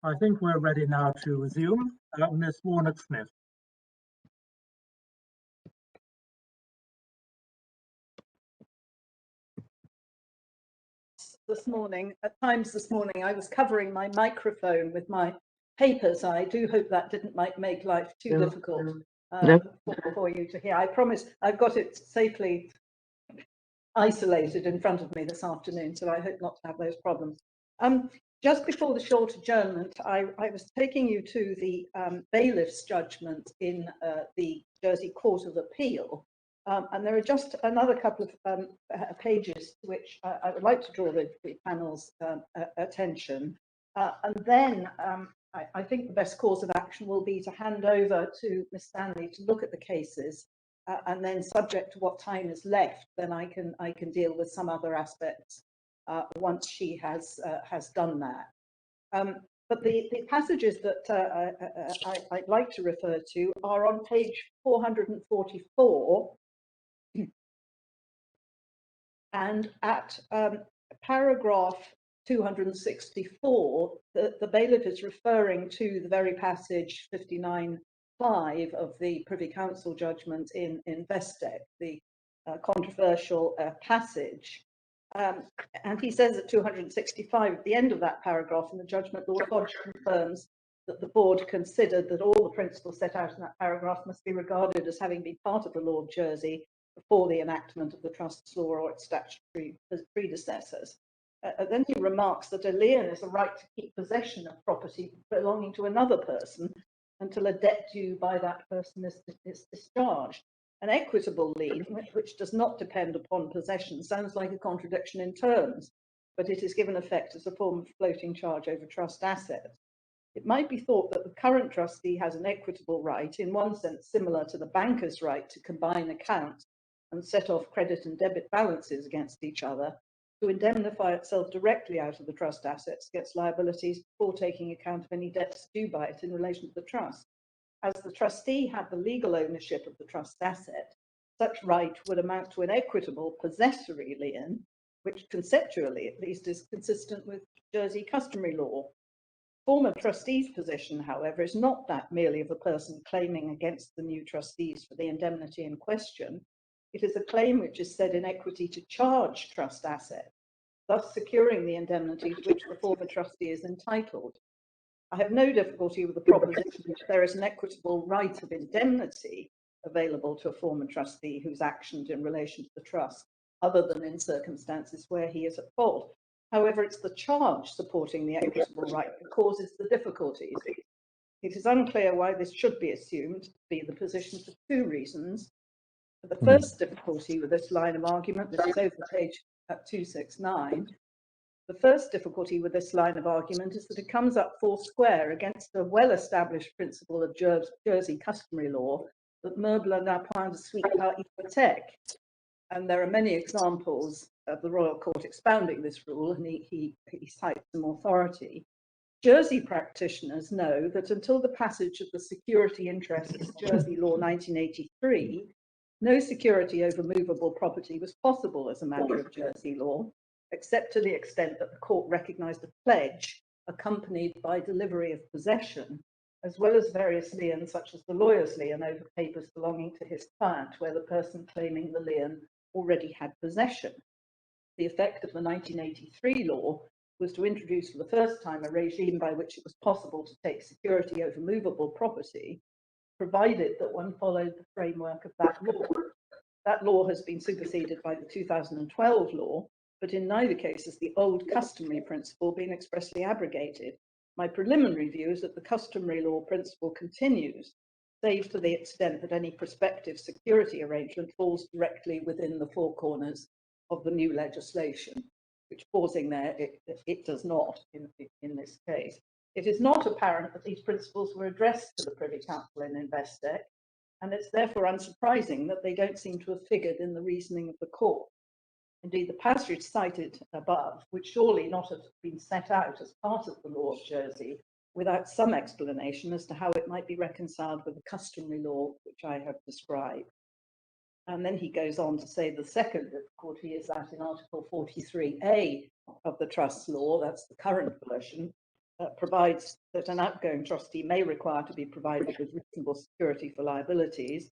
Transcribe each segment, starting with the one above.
I think we're ready now to resume. Ms. Warnock-Smith. This morning, at times this morning, I was covering my microphone with my papers. I do hope that didn't make life too difficult for you to hear. I promise I've got it safely isolated in front of me this afternoon, so I hope not to have those problems. Just before the short adjournment, I was taking you to the bailiff's judgment in the Jersey Court of Appeal, and there are just another couple of pages to which I would like to draw the panel's attention, and then I think the best course of action will be to hand over to Ms. Stanley to look at the cases, and then, subject to what time is left, then I can deal with some other aspects once she has done that. But the passages that I'd like to refer to are on page 444 and at paragraph 264, the bailiff is referring to the very passage 59.5 of the Privy Council judgment in Investec, the controversial passage. And he says at 265, at the end of that paragraph in the judgment, Lord Hodge confirms that the board considered that all the principles set out in that paragraph must be regarded as having been part of the law of Jersey before the enactment of the Trusts Law or its statutory predecessors. Then he remarks that a lien is a right to keep possession of property belonging to another person until a debt due by that person is discharged. An equitable lien, which does not depend upon possession, sounds like a contradiction in terms, but it is given effect as a form of floating charge over trust assets. It might be thought that the current trustee has an equitable right, in one sense similar to the banker's right to combine accounts and set off credit and debit balances against each other, to indemnify itself directly out of the trust assets against liabilities before taking account of any debts due by it in relation to the trust. As the trustee had the legal ownership of the trust asset, such right would amount to an equitable possessory lien, which conceptually at least is consistent with Jersey customary law. Former trustee's position, however, is not that merely of a person claiming against the new trustees for the indemnity in question. It is a claim which is said in equity to charge trust assets, thus securing the indemnity to which the former trustee is entitled. I have no difficulty with the proposition that there is an equitable right of indemnity available to a former trustee who's actioned in relation to the trust, other than in circumstances where he is at fault. However, it's the charge supporting the equitable right that causes the difficulties. It is unclear why this should be assumed to be the position for two reasons. The first difficulty with this line of argument, this is over page 269, the first difficulty with this line of argument is that it comes up foursquare against a well-established principle of Jersey customary law that meuble n'a point de suite par hypothèque. And there are many examples of the Royal Court expounding this rule, and he cites some authority. Jersey practitioners know that until the passage of the Security Interests Jersey Law 1983, no security over movable property was possible as a matter of Jersey law, except to the extent that the court recognised a pledge accompanied by delivery of possession, as well as various liens such as the lawyer's lien over papers belonging to his client, where the person claiming the lien already had possession. The effect of the 1983 law was to introduce for the first time a regime by which it was possible to take security over movable property, provided that one followed the framework of that law. That law has been superseded by the 2012 law, but in neither case has the old customary principle been expressly abrogated. My preliminary view is that the customary law principle continues, save to the extent that any prospective security arrangement falls directly within the four corners of the new legislation, which, pausing there, it does not in this case. It is not apparent that these principles were addressed to the Privy Council in Investec, and it's therefore unsurprising that they don't seem to have figured in the reasoning of the court. Indeed, the passage cited above would surely not have been set out as part of the law of Jersey without some explanation as to how it might be reconciled with the customary law which I have described. And then he goes on to say the second difficulty is that in Article 43A of the Trusts Law, that's the current version, provides that an outgoing trustee may require to be provided with reasonable security for liabilities.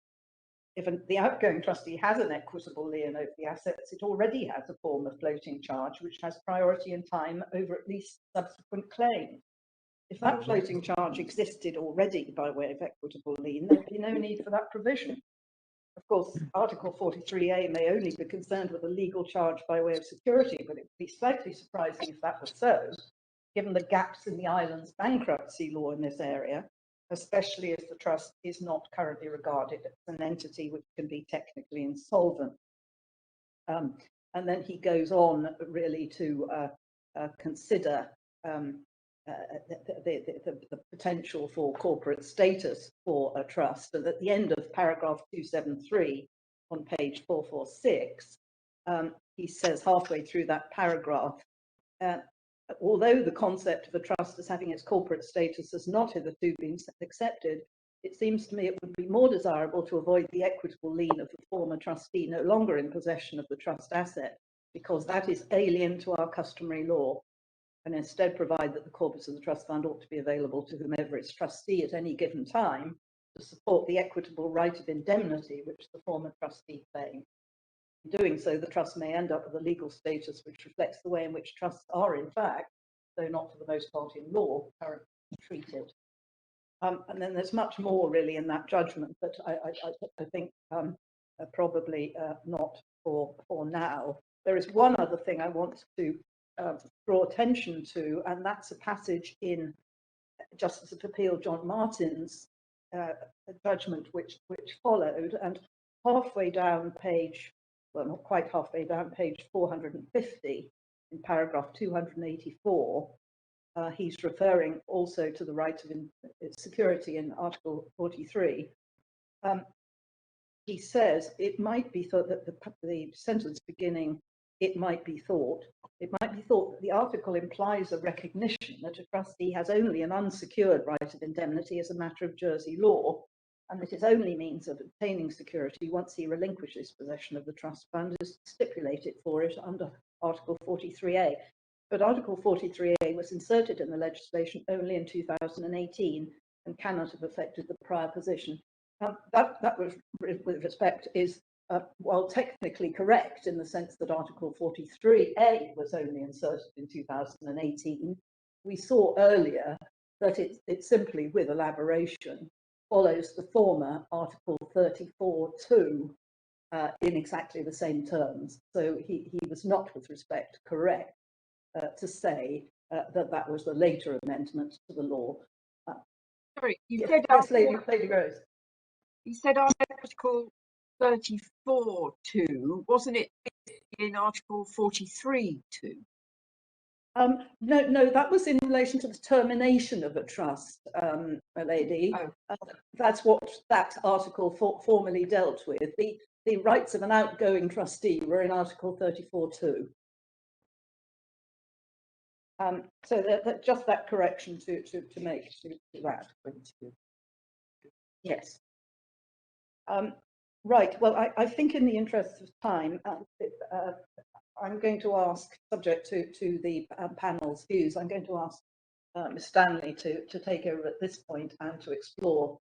If the outgoing trustee has an equitable lien over the assets, it already has a form of floating charge which has priority in time over at least subsequent claims. If that floating charge existed already by way of equitable lien, there'd be no need for that provision. Of course, Article 43A may only be concerned with a legal charge by way of security, but it would be slightly surprising if that was so, given the gaps in the island's bankruptcy law in this area, especially as the trust is not currently regarded as an entity which can be technically insolvent. And then he goes on really to consider the potential for corporate status for a trust. And at the end of paragraph 273 on page 446, he says halfway through that paragraph, although the concept of a trust as having its corporate status has not hitherto been accepted, it seems to me it would be more desirable to avoid the equitable lien of the former trustee no longer in possession of the trust asset, because that is alien to our customary law, and instead provide that the corpus of the trust fund ought to be available to whomever its trustee at any given time to support the equitable right of indemnity which the former trustee claimed. In doing so, the trust may end up with a legal status which reflects the way in which trusts are, in fact, though not for the most part in law, currently treated. And then there's much more really in that judgment, but I think probably not for now. There is one other thing I want to draw attention to, and that's a passage in Justice of Appeal John Martin's judgment which followed, and halfway down page, well, not quite halfway down, page 450 in paragraph 284, he's referring also to the right of security in Article 43. He says it might be thought that the sentence beginning, it might be thought that the article implies a recognition that a trustee has only an unsecured right of indemnity as a matter of Jersey law, and that his only means of obtaining security once he relinquishes possession of the trust fund is stipulated for it under Article 43A. But Article 43A was inserted in the legislation only in 2018 and cannot have affected the prior position. That was, with respect, is while technically correct in the sense that Article 43A was only inserted in 2018, we saw earlier that it simply, with elaboration, follows the former Article 34(2) in exactly the same terms. So he was not, with respect, correct to say that was the later amendment to the law. Sorry, you yes, said yes, Lady Rose. You said Article 34(2), wasn't it in Article 43(2)? No, that was in relation to the termination of a trust, lady. Oh. That's what that article formally dealt with. The rights of an outgoing trustee were in Article 34(2). So just that correction to make to that. Yes. Right. Well, I think in the interest of time, I'm going to ask, subject to the panel's views, I'm going to ask Ms. Stanley to take over at this point and to explore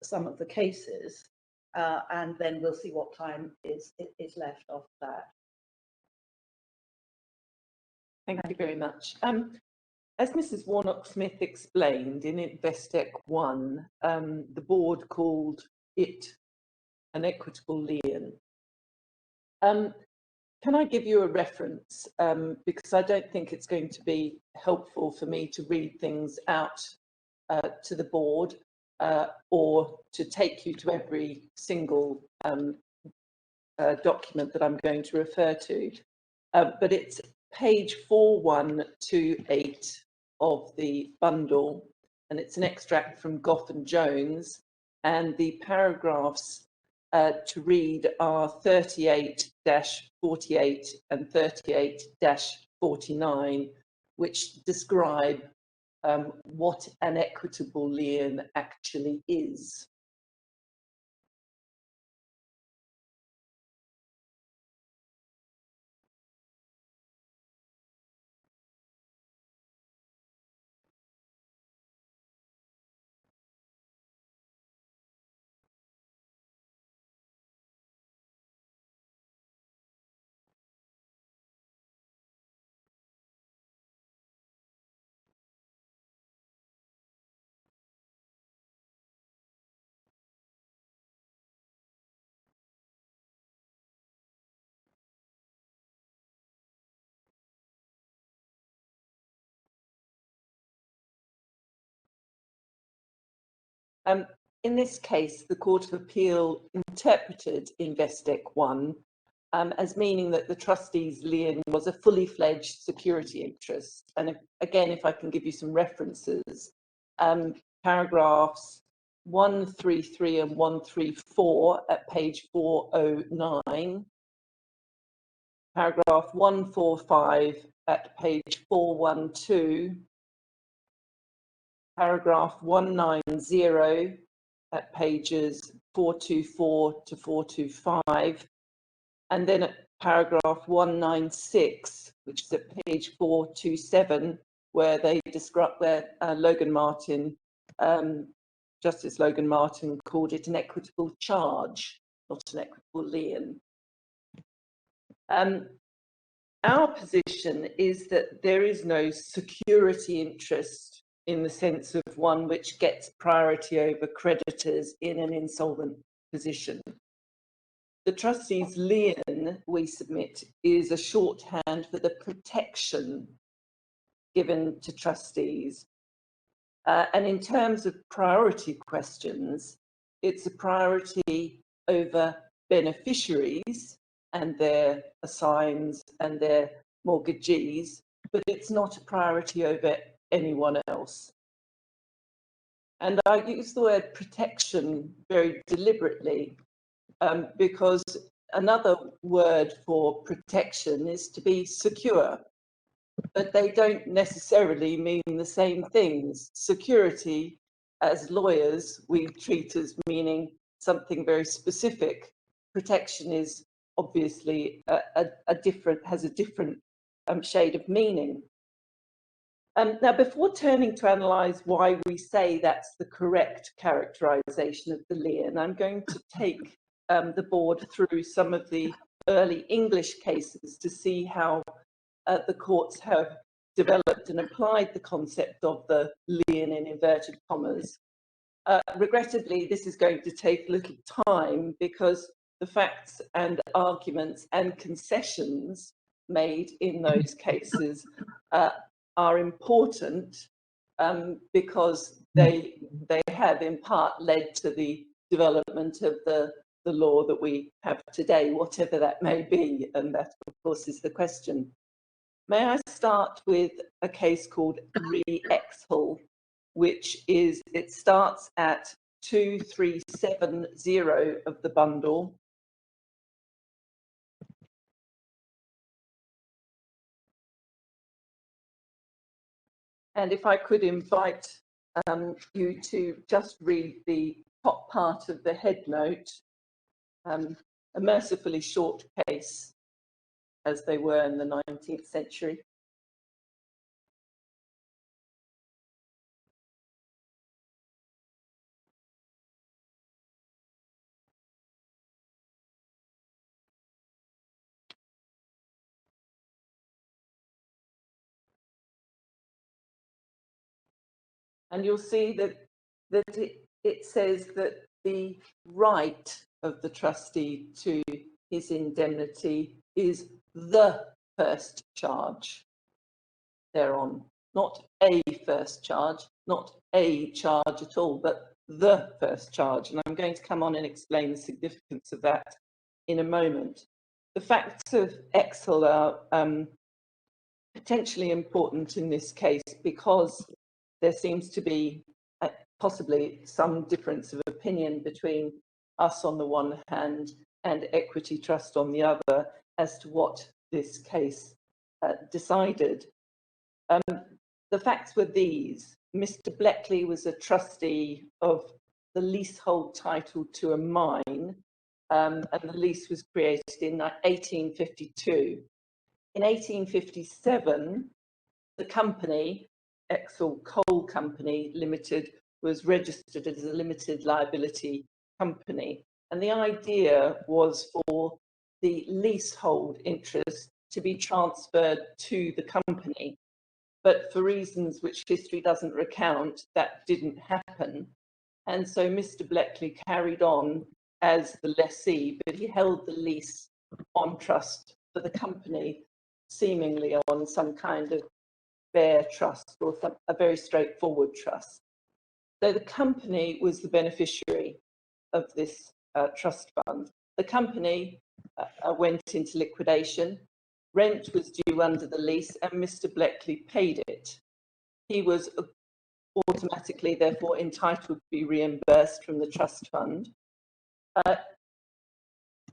some of the cases, and then we'll see what time is left after that. Thank you very much. As Mrs. Warnock-Smith explained in Investec 1, the board called it an equitable lien. Can I give you a reference? Because I don't think it's going to be helpful for me to read things out to the board or to take you to every single document that I'm going to refer to. But it's page 4128 of the bundle, and it's an extract from Goff and Jones, and the paragraphs to read are 38-48 and 38-49, which describe what an equitable lien actually is. In this case, the Court of Appeal interpreted Investec 1 as meaning that the trustees' lien was a fully fledged security interest. And again, if I can give you some references, paragraphs 133 and 134 at page 409, paragraph 145 at page 412, paragraph 190 at pages 424 to 425, and then at paragraph 196, which is at page 427, where they describe where Justice Logan Martin called it an equitable charge, not an equitable lien. Our position is that there is no security interest in the sense of one which gets priority over creditors in an insolvent position. The trustees' lien, we submit, is a shorthand for the protection given to trustees. And in terms of priority questions, it's a priority over beneficiaries and their assigns and their mortgagees, but it's not a priority over anyone else. And I use the word protection very deliberately because another word for protection is to be secure, but they don't necessarily mean the same things. Security, as lawyers, we treat as meaning something very specific. Protection is obviously has a different shade of meaning. Now, before turning to analyse why we say that's the correct characterisation of the lien, I'm going to take the board through some of the early English cases to see how the courts have developed and applied the concept of the lien in inverted commas. Regrettably, this is going to take a little time because the facts and arguments and concessions made in those cases are important because they have in part led to the development of the law that we have today, whatever that may be, and that of course is the question. May I start with a case called Re-Exhal, which is, it starts at 2370 of the bundle. And if I could invite you to just read the top part of the head note, a mercifully short case, as they were in the 19th century. And you'll see that it says that the right of the trustee to his indemnity is the first charge thereon, not a first charge, not a charge at all, but the first charge. And I'm going to come on and explain the significance of that in a moment. The facts of Exhal are potentially important in this case because there seems to be possibly some difference of opinion between us on the one hand and Equity Trust on the other as to what this case decided. The facts were these. Mr. Bleckley was a trustee of the leasehold title to a mine, and the lease was created in 1852. In 1857, the company, Exhal Coal Company Limited, was registered as a limited liability company. And the idea was for the leasehold interest to be transferred to the company. But for reasons which history doesn't recount, that didn't happen. And so Mr. Bleckley carried on as the lessee, but he held the lease on trust for the company, seemingly on some kind of bare trust or a very straightforward trust. So the company was the beneficiary of this trust fund. The company went into liquidation. Rent was due under the lease and Mr. Bleckley paid it. He was automatically, therefore, entitled to be reimbursed from the trust fund.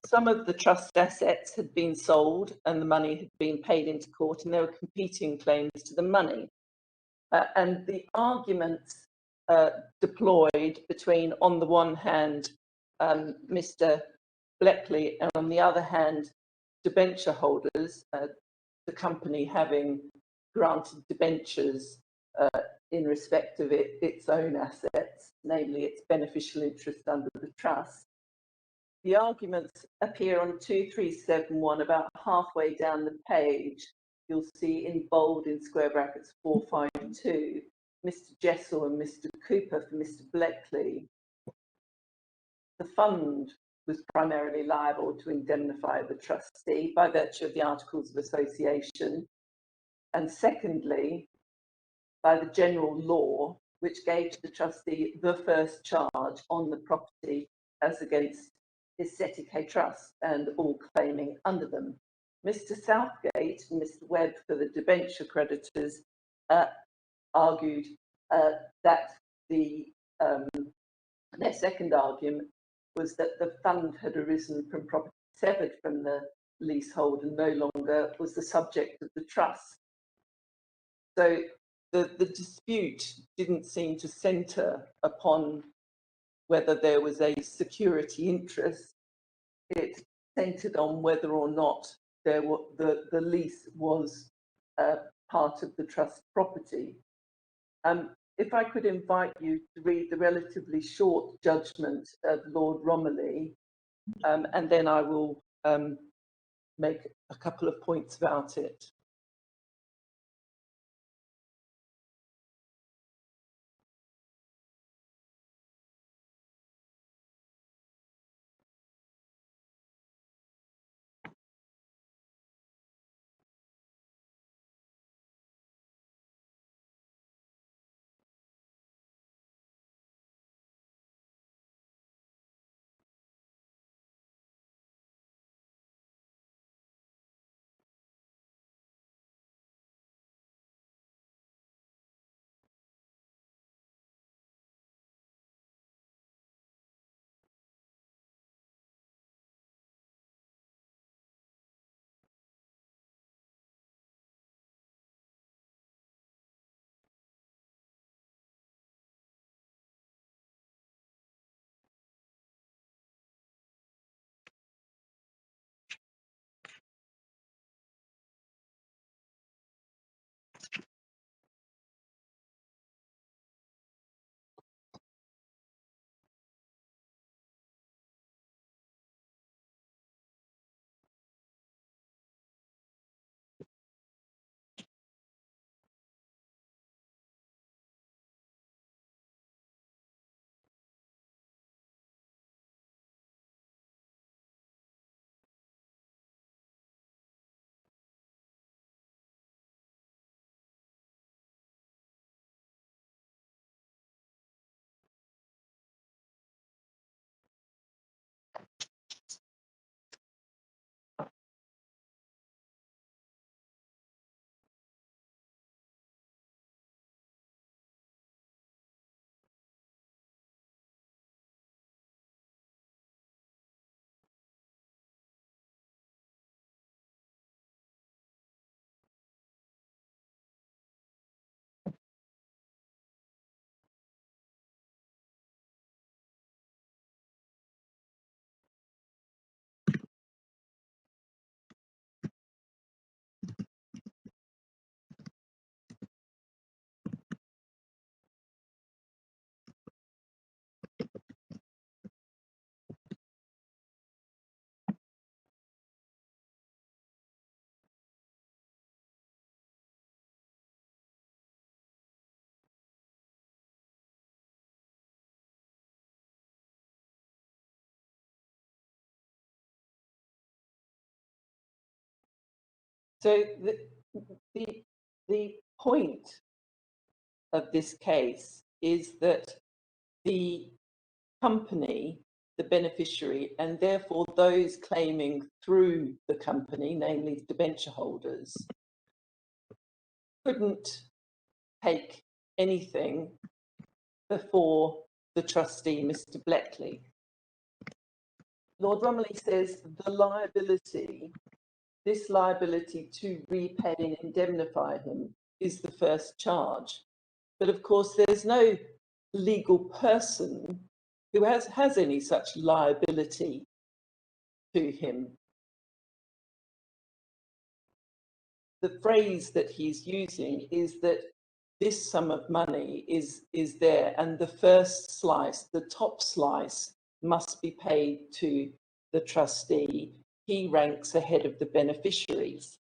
Some of the trust assets had been sold and the money had been paid into court, and there were competing claims to the money. And the arguments deployed between, on the one hand, Mr. Bleckley, and on the other hand, debenture holders, the company having granted debentures in respect of its own assets, namely its beneficial interest under the trust. The arguments appear on 2371, about halfway down the page. You'll see in bold, in square brackets, 452, Mr. Jessel and Mr. Cooper for Mr. Bleckley. The fund was primarily liable to indemnify the trustee by virtue of the Articles of Association, and secondly, by the general law, which gave to the trustee the first charge on the property as against his Setike Trust and all claiming under them. Mr. Southgate and Mr. Webb for the debenture creditors argued that their second argument was that the fund had arisen from property severed from the leasehold and no longer was the subject of the trust. So the dispute didn't seem to centre upon whether there was a security interest. It centred on whether or not there were, the lease was part of the trust property. If I could invite you to read the relatively short judgment of Lord Romilly, and then I will make a couple of points about it. So the point of this case is that the company, the beneficiary, and therefore those claiming through the company, namely debenture holders, couldn't take anything before the trustee, Mr. Bleckley. Lord Romilly says the liability, this liability to repay and indemnify him, is the first charge. But of course, there's no legal person who has any such liability to him. The phrase that he's using is that this sum of money is there, and the first slice, the top slice, must be paid to the trustee. He ranks ahead of the beneficiaries.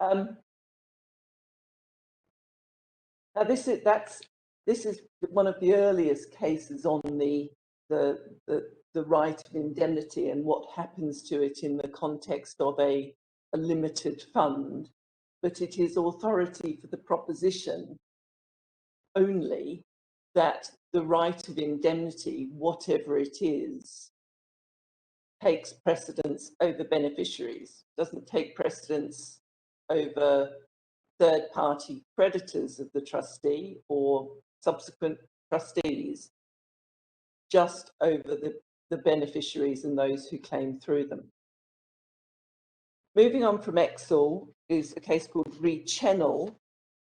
Now this is one of the earliest cases on the right of indemnity and what happens to it in the context of a limited fund, but it is authority for the proposition only that the right of indemnity, whatever it is, takes precedence over beneficiaries, doesn't take precedence over third-party creditors of the trustee or subsequent trustees, just over the beneficiaries and those who claim through them. Moving on from Exel is a case called Re-Channel,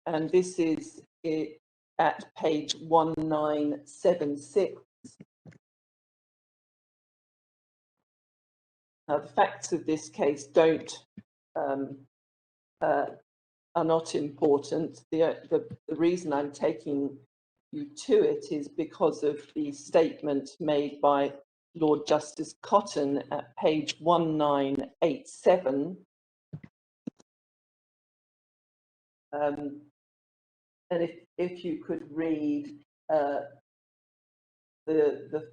and this is at page 1976. Now, the facts of this case are not important. The reason I'm taking you to it is because of the statement made by Lord Justice Cotton at page 1987. And if you could read the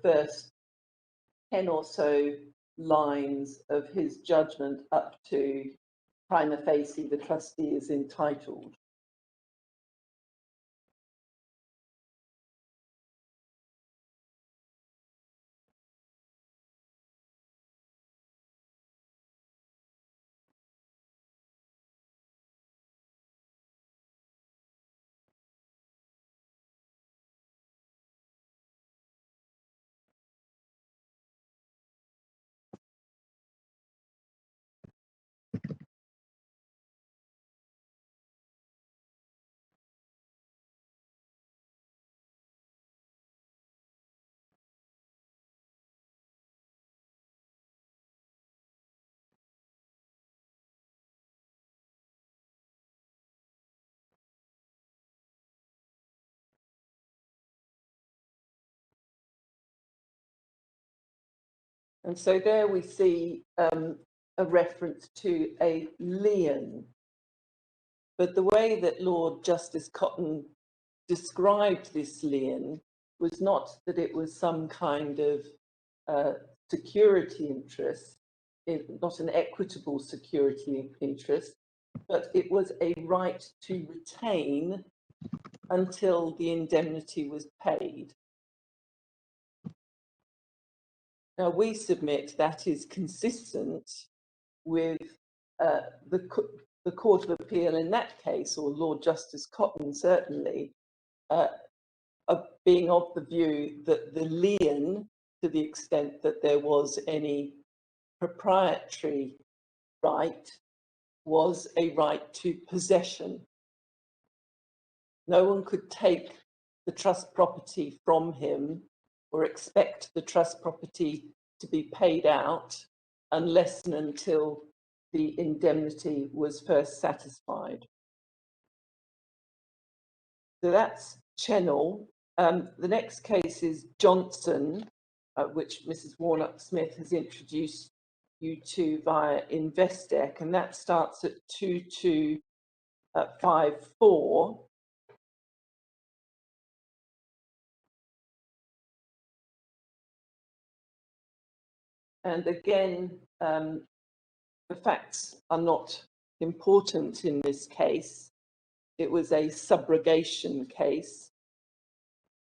first 10 or so lines of his judgment up to prima facie, the trustee is entitled. And so there we see a reference to a lien. But the way that Lord Justice Cotton described this lien was not that it was some kind of security interest, not an equitable security interest, but it was a right to retain until the indemnity was paid. Now, we submit that is consistent with the Court of Appeal in that case, or Lord Justice Cotton certainly, being of the view that the lien, to the extent that there was any proprietary right, was a right to possession. No one could take the trust property from him or expect the trust property to be paid out unless and until the indemnity was first satisfied. So that's Channel. The next case is Johnson, which Mrs. Warnock-Smith has introduced you to via Investec, and that starts at 2254. And again, the facts are not important in this case. It was a subrogation case,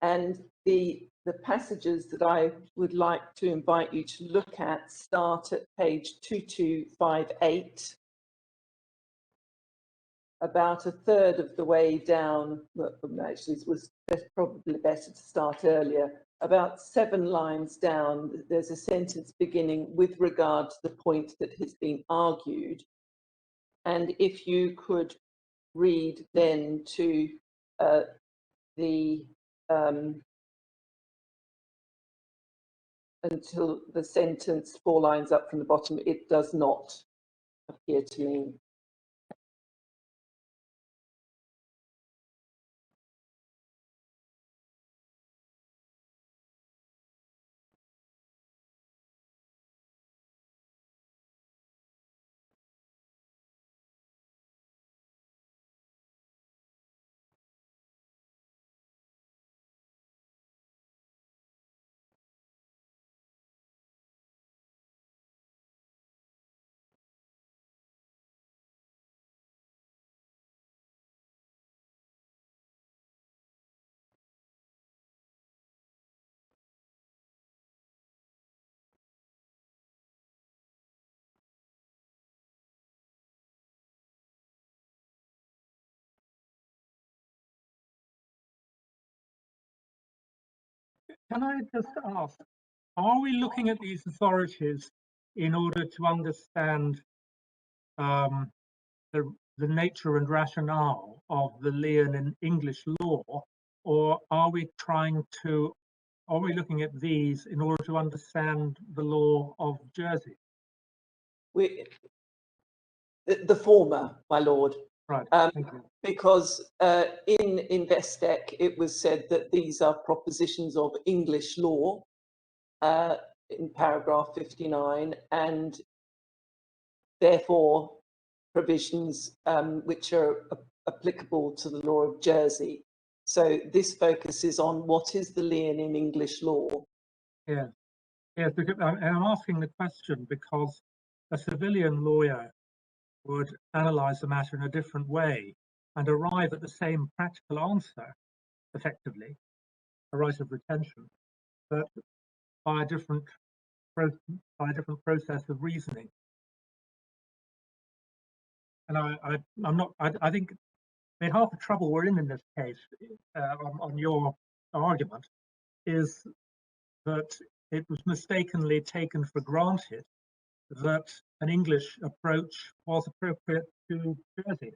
And the passages that I would like to invite you to look at start at page 2258. About a third of the way down, well, actually it was probably better to start earlier, about 7 lines down, there's a sentence beginning with regard to the point that has been argued. And if you could read then to until the sentence 4 lines up from the bottom, it does not appear to me. Can I just ask, are we looking at these authorities in order to understand the nature and rationale of the lien in English law, or are we looking at these in order to understand the law of Jersey? The former, my lord. Right, thank you. Because in Investec it was said that these are propositions of English law in paragraph 59, and therefore provisions which are applicable to the law of Jersey. So this focuses on what is the lien in English law. Yeah, yes, because I'm asking the question because a civilian lawyer would analyze the matter in a different way and arrive at the same practical answer, effectively, a right of retention, but by a different process of reasoning. And I think half the trouble we're in this case, on your argument, is that it was mistakenly taken for granted that an English approach was appropriate to Jersey.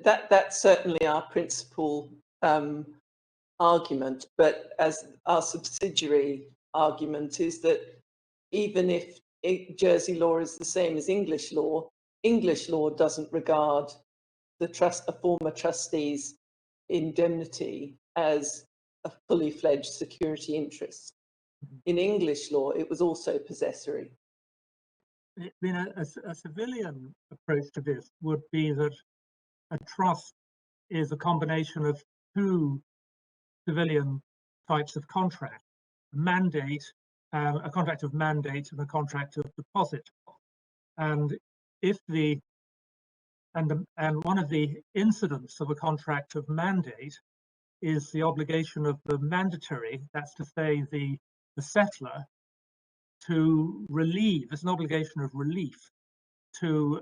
That's certainly our principal argument, but as our subsidiary argument is that even if Jersey law is the same as English law doesn't regard a former trustee's indemnity as a fully fledged security interest. In English law, it was also possessory. I mean, a civilian approach to this would be that a trust is a combination of 2 civilian types of contract: a contract of mandate and a contract of deposit. And if one of the incidents of a contract of mandate is the obligation of the mandatory, that's to say the settler, to relieve, it's an obligation of relief to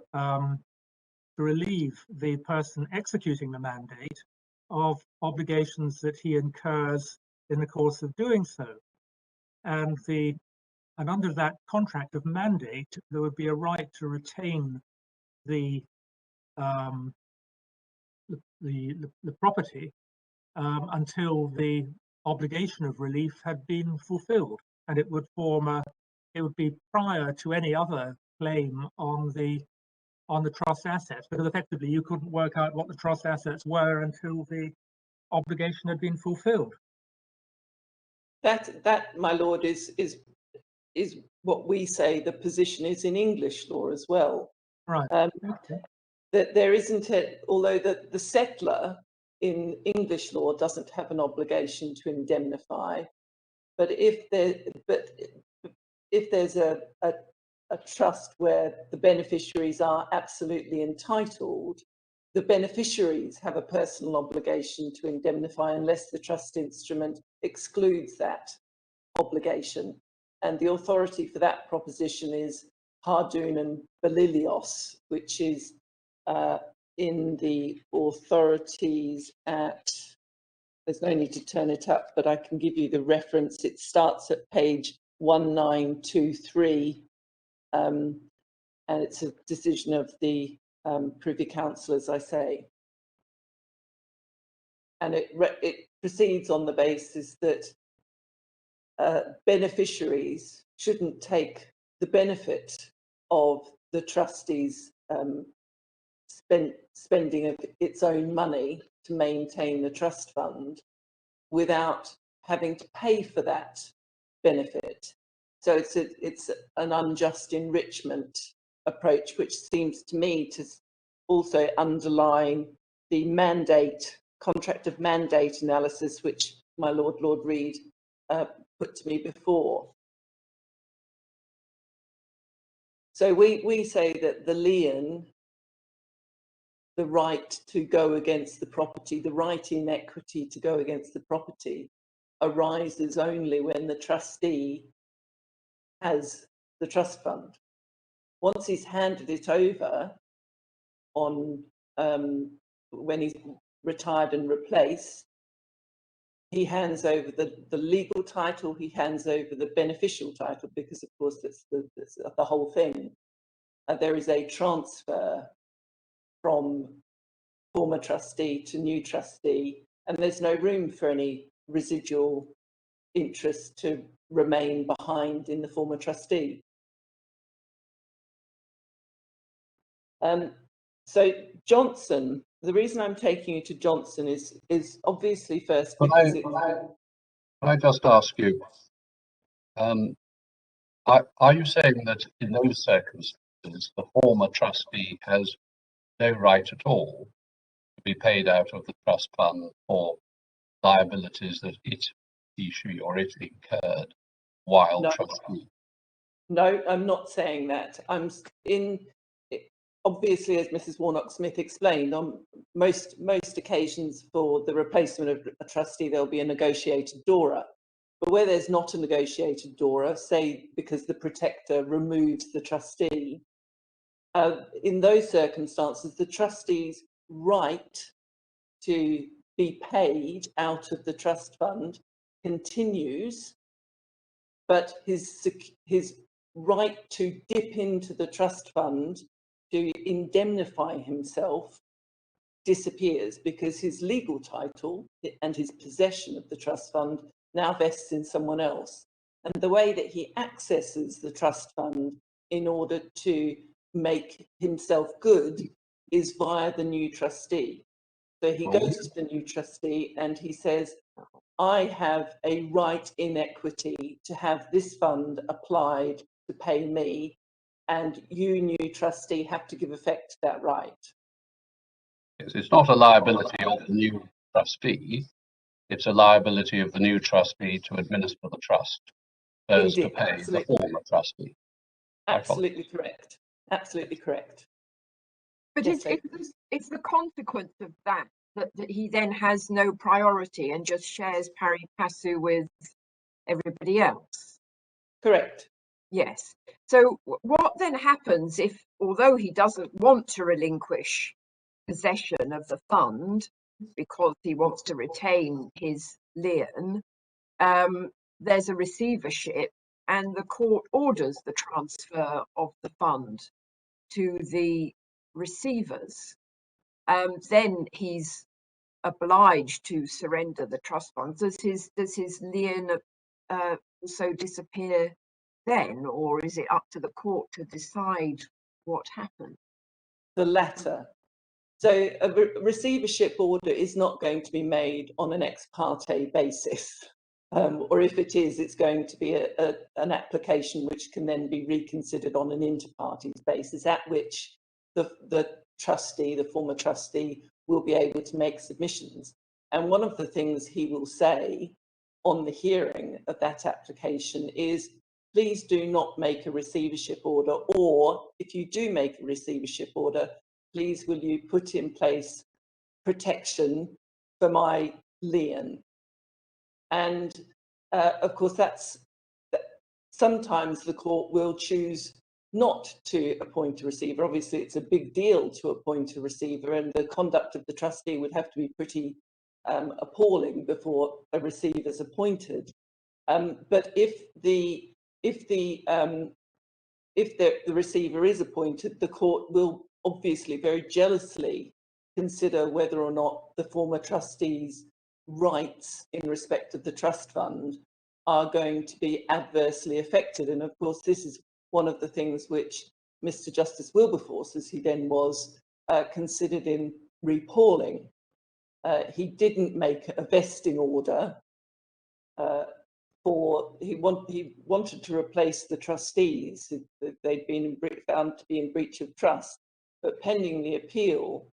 relieve the person executing the mandate of obligations that he incurs in the course of doing so. And under that contract of mandate, there would be a right to retain the property until the obligation of relief had been fulfilled, and it would be prior to any other claim on the trust assets, because effectively you couldn't work out what the trust assets were until the obligation had been fulfilled. That, my lord, is what we say the position is in English law as well. Right. Okay. That there isn't although the settler in English law doesn't have an obligation to indemnify, but if there's a trust where the beneficiaries are absolutely entitled, the beneficiaries have a personal obligation to indemnify unless the trust instrument excludes that obligation. And the authority for that proposition is Hardoon and Balilios, which is in the authorities at, there's no need to turn it up, but I can give you the reference. It starts at page 1923, and it's a decision of the Privy Council, as I say. And it proceeds on the basis that beneficiaries shouldn't take the benefit of the trustees' spending of its own money to maintain the trust fund without having to pay for that benefit. So it's an unjust enrichment approach, which seems to me to also underline the mandate, contract of mandate analysis, which my Lord Reid put to me before. So we say that the lien, the right to go against the property, the right in equity to go against the property, arises only when the trustee has the trust fund. Once he's handed it over on when he's retired and replaced, he hands over the legal title, he hands over the beneficial title, because of course that's the whole thing. There is a transfer from former trustee to new trustee, and there's no room for any residual interest to remain behind in the former trustee. So Johnson, the reason I'm taking you to Johnson is obviously first because Can I just ask you, are you saying that in those circumstances the former trustee has no right at all to be paid out of the trust fund for liabilities that he, she, or it incurred while trustee? No, I'm not saying that. Obviously, as Mrs. Warnock-Smith explained, on most occasions for the replacement of a trustee, there'll be a negotiated DORA. But where there's not a negotiated DORA, say because the protector removes the trustee, in those circumstances, the trustee's right to be paid out of the trust fund continues, but his right to dip into the trust fund to indemnify himself disappears, because his legal title and his possession of the trust fund now vests in someone else. And the way that he accesses the trust fund in order to make himself good is via the new trustee. So he goes to the new trustee and he says, I have a right in equity to have this fund applied to pay me, and you, new trustee, have to give effect to that right. Yes, it's not a liability of the new trustee, it's a liability of the new trustee to administer the trust, as to pay the former trustee. Absolutely correct. Absolutely correct. But Yes, it's the consequence of that he then has no priority and just shares pari passu with everybody else. Correct. Yes. So what then happens if, although he doesn't want to relinquish possession of the fund because he wants to retain his lien, there's a receivership and the court orders the transfer of the fund to the receivers, then he's obliged to surrender the trust fund. Does his lien also disappear then, or is it up to the court to decide what happened? The latter. So a receivership order is not going to be made on an ex parte basis, or if it is, it's going to be an application which can then be reconsidered on an inter partes basis, at which the trustee, the former trustee, will be able to make submissions. And one of the things he will say on the hearing of that application is, please do not make a receivership order, or if you do make a receivership order, please will you put in place protection for my lien? And of course, sometimes the court will choose not to appoint a receiver. Obviously, it's a big deal to appoint a receiver, and the conduct of the trustee would have to be pretty appalling before a receiver is appointed. But if the receiver is appointed, the court will obviously very jealously consider whether or not the former trustee's rights in respect of the trust fund are going to be adversely affected. And of course, this is one of the things which Mr. Justice Wilberforce, as he then was, considered in repalling. He didn't make a vesting order he wanted to replace the trustees. They'd been found to be in breach of trust, but pending the appeal,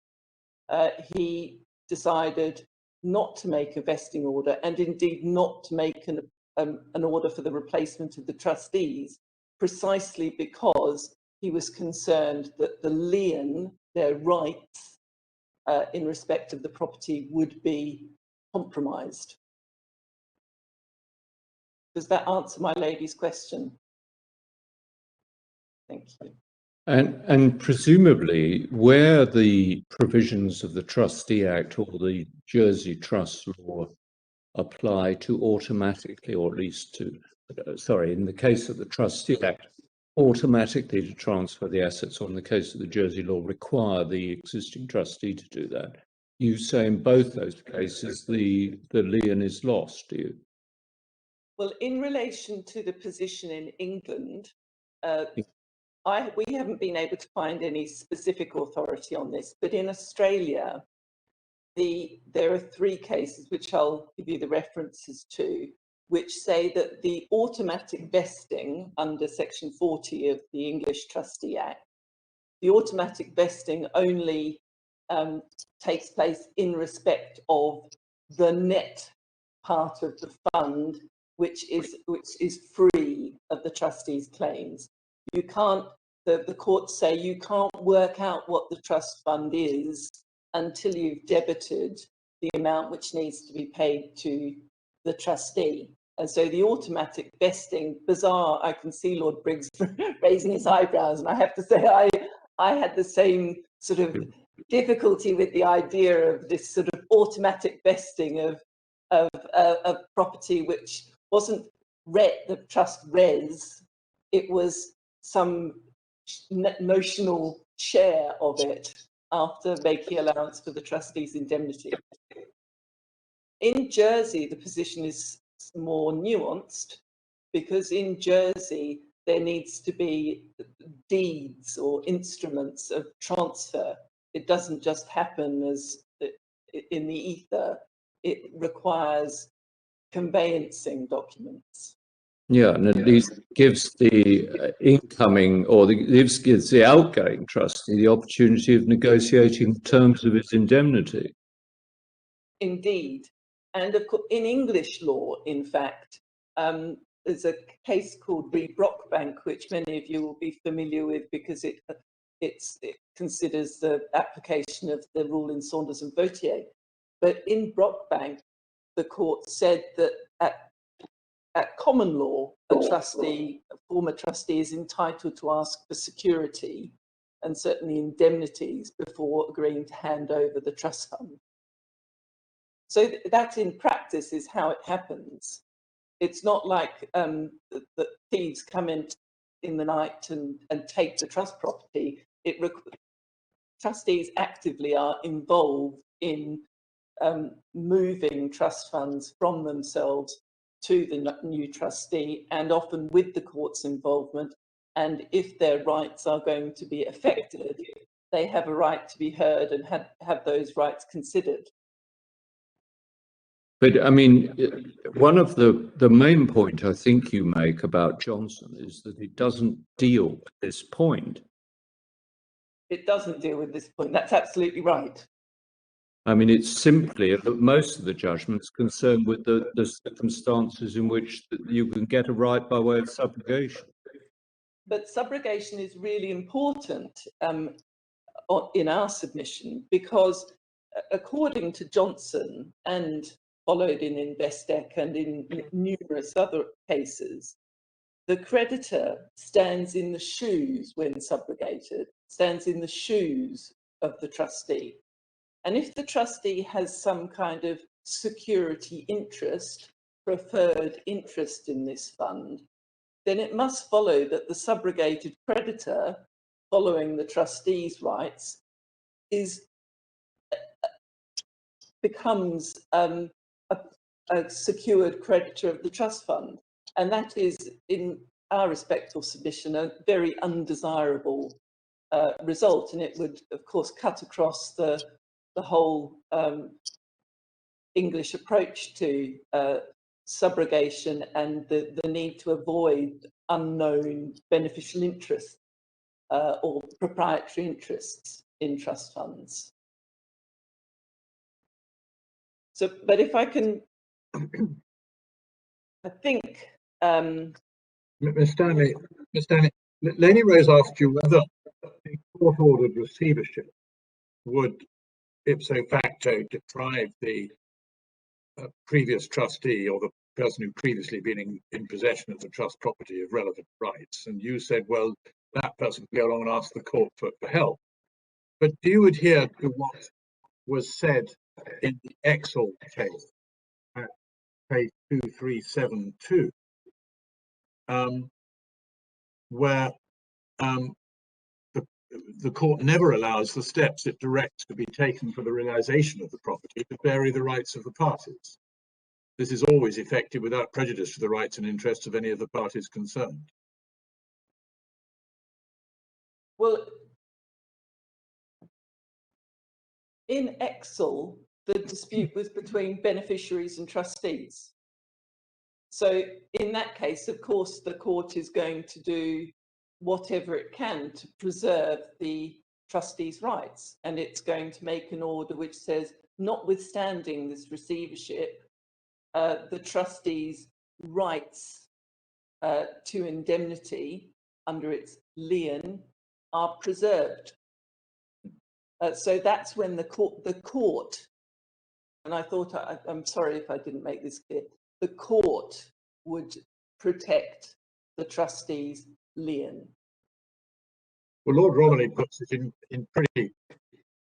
he decided not to make a vesting order, and indeed not to make an order for the replacement of the trustees, precisely because he was concerned that the lien, their rights in respect of the property, would be compromised. Does that answer my lady's question? Thank you. And presumably, where the provisions of the Trustee Act or the Jersey Trust Law apply to automatically, or at least to, sorry, in the case of the Trustee Act, automatically to transfer the assets, or in the case of the Jersey law, require the existing trustee to do that. You say in both those cases the lien is lost, do you? Well, in relation to the position in England, we haven't been able to find any specific authority on this, but in Australia, there are 3 cases, which I'll give you the references to, which say that the automatic vesting under Section 40 of the English Trustee Act, the automatic vesting only takes place in respect of the net part of the fund, which is free of the trustee's claims. You can't, the courts say you can't work out what the trust fund is until you've debited the amount which needs to be paid to the trustee. And so the automatic vesting, bizarre, I can see Lord Briggs raising his eyebrows, and I have to say I had the same sort of difficulty with the idea of this sort of automatic vesting of property, which wasn't the trust res, it was some notional share of it after making allowance for the trustee's indemnity. In Jersey, the position is more nuanced, because in Jersey there needs to be deeds or instruments of transfer. It doesn't just happen as in the ether. It requires conveyancing documents. Yeah, and at least gives the incoming, or gives the outgoing trustee the opportunity of negotiating terms of his indemnity. Indeed. And of course, in English law, in fact, there's a case called Re Brockbank, which many of you will be familiar with, because it considers the application of the rule in Saunders and Vautier. But in Brockbank, the court said that at common law, a former trustee is entitled to ask for security and certainly indemnities before agreeing to hand over the trust fund. So that in practice is how it happens. It's not like the thieves come in the night and take the trust property. Trustees actively are involved in moving trust funds from themselves to the new trustee, and often with the court's involvement. And if their rights are going to be affected, they have a right to be heard and have those rights considered. But I mean, one of the main point I think you make about Johnson is that it doesn't deal with this point. It doesn't deal with this point. That's absolutely right. I mean, it's simply that most of the judgments concerned with the circumstances in which you can get a right by way of subrogation. But subrogation is really important. in our submission, because according to Johnson and followed in Investec and in numerous other cases, the creditor stands in the shoes, when subrogated, stands in the shoes of the trustee. And if the trustee has some kind of security interest, preferred interest in this fund, then it must follow that the subrogated creditor, following the trustee's rights, becomes a secured creditor of the trust fund. And that is, in our respectful submission, a very undesirable result. And it would, of course, cut across the whole English approach to subrogation and the need to avoid unknown beneficial interests or proprietary interests in trust funds. So, but if I can, I think. Ms. Stanley, Lady Rose asked you whether the court-ordered receivership would ipso facto deprive the previous trustee or the person who previously been in possession of the trust property of relevant rights. And you said, well, that person can go along and ask the court for help. But do you adhere to what was said in the Exel case at page 2372, where the court never allows the steps it directs to be taken for the realization of the property to vary the rights of the parties? This is always effected without prejudice to the rights and interests of any of the parties concerned. Well, in Exel, the dispute was between beneficiaries and trustees. So in that case, of course, the court is going to do whatever it can to preserve the trustees' rights. And it's going to make an order which says, notwithstanding this receivership, the trustees' rights to indemnity under its lien are preserved. So that's when the court, and I thought, I'm sorry if I didn't make this clear, the court would protect the trustees' lien. Well, Lord Romilly puts it in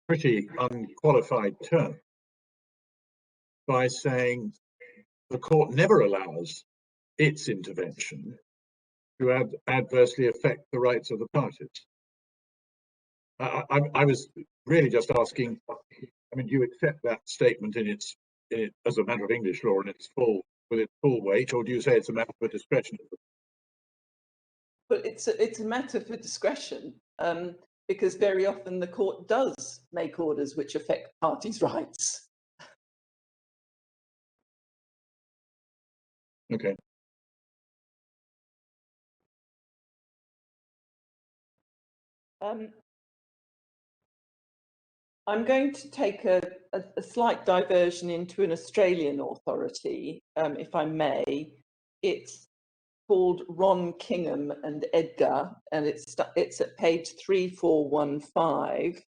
pretty unqualified terms by saying the court never allows its intervention to adversely affect the rights of the parties. I was really just asking, I mean, do you accept that statement in its as a matter of English law in its full weight, or do you say it's a matter for discretion? But it's a matter for discretion, because very often the court does make orders which affect parties' rights. Okay. I'm going to take a slight diversion into an Australian authority, if I may. It's called Ron Kingham and Edgar, and it's at page 3415.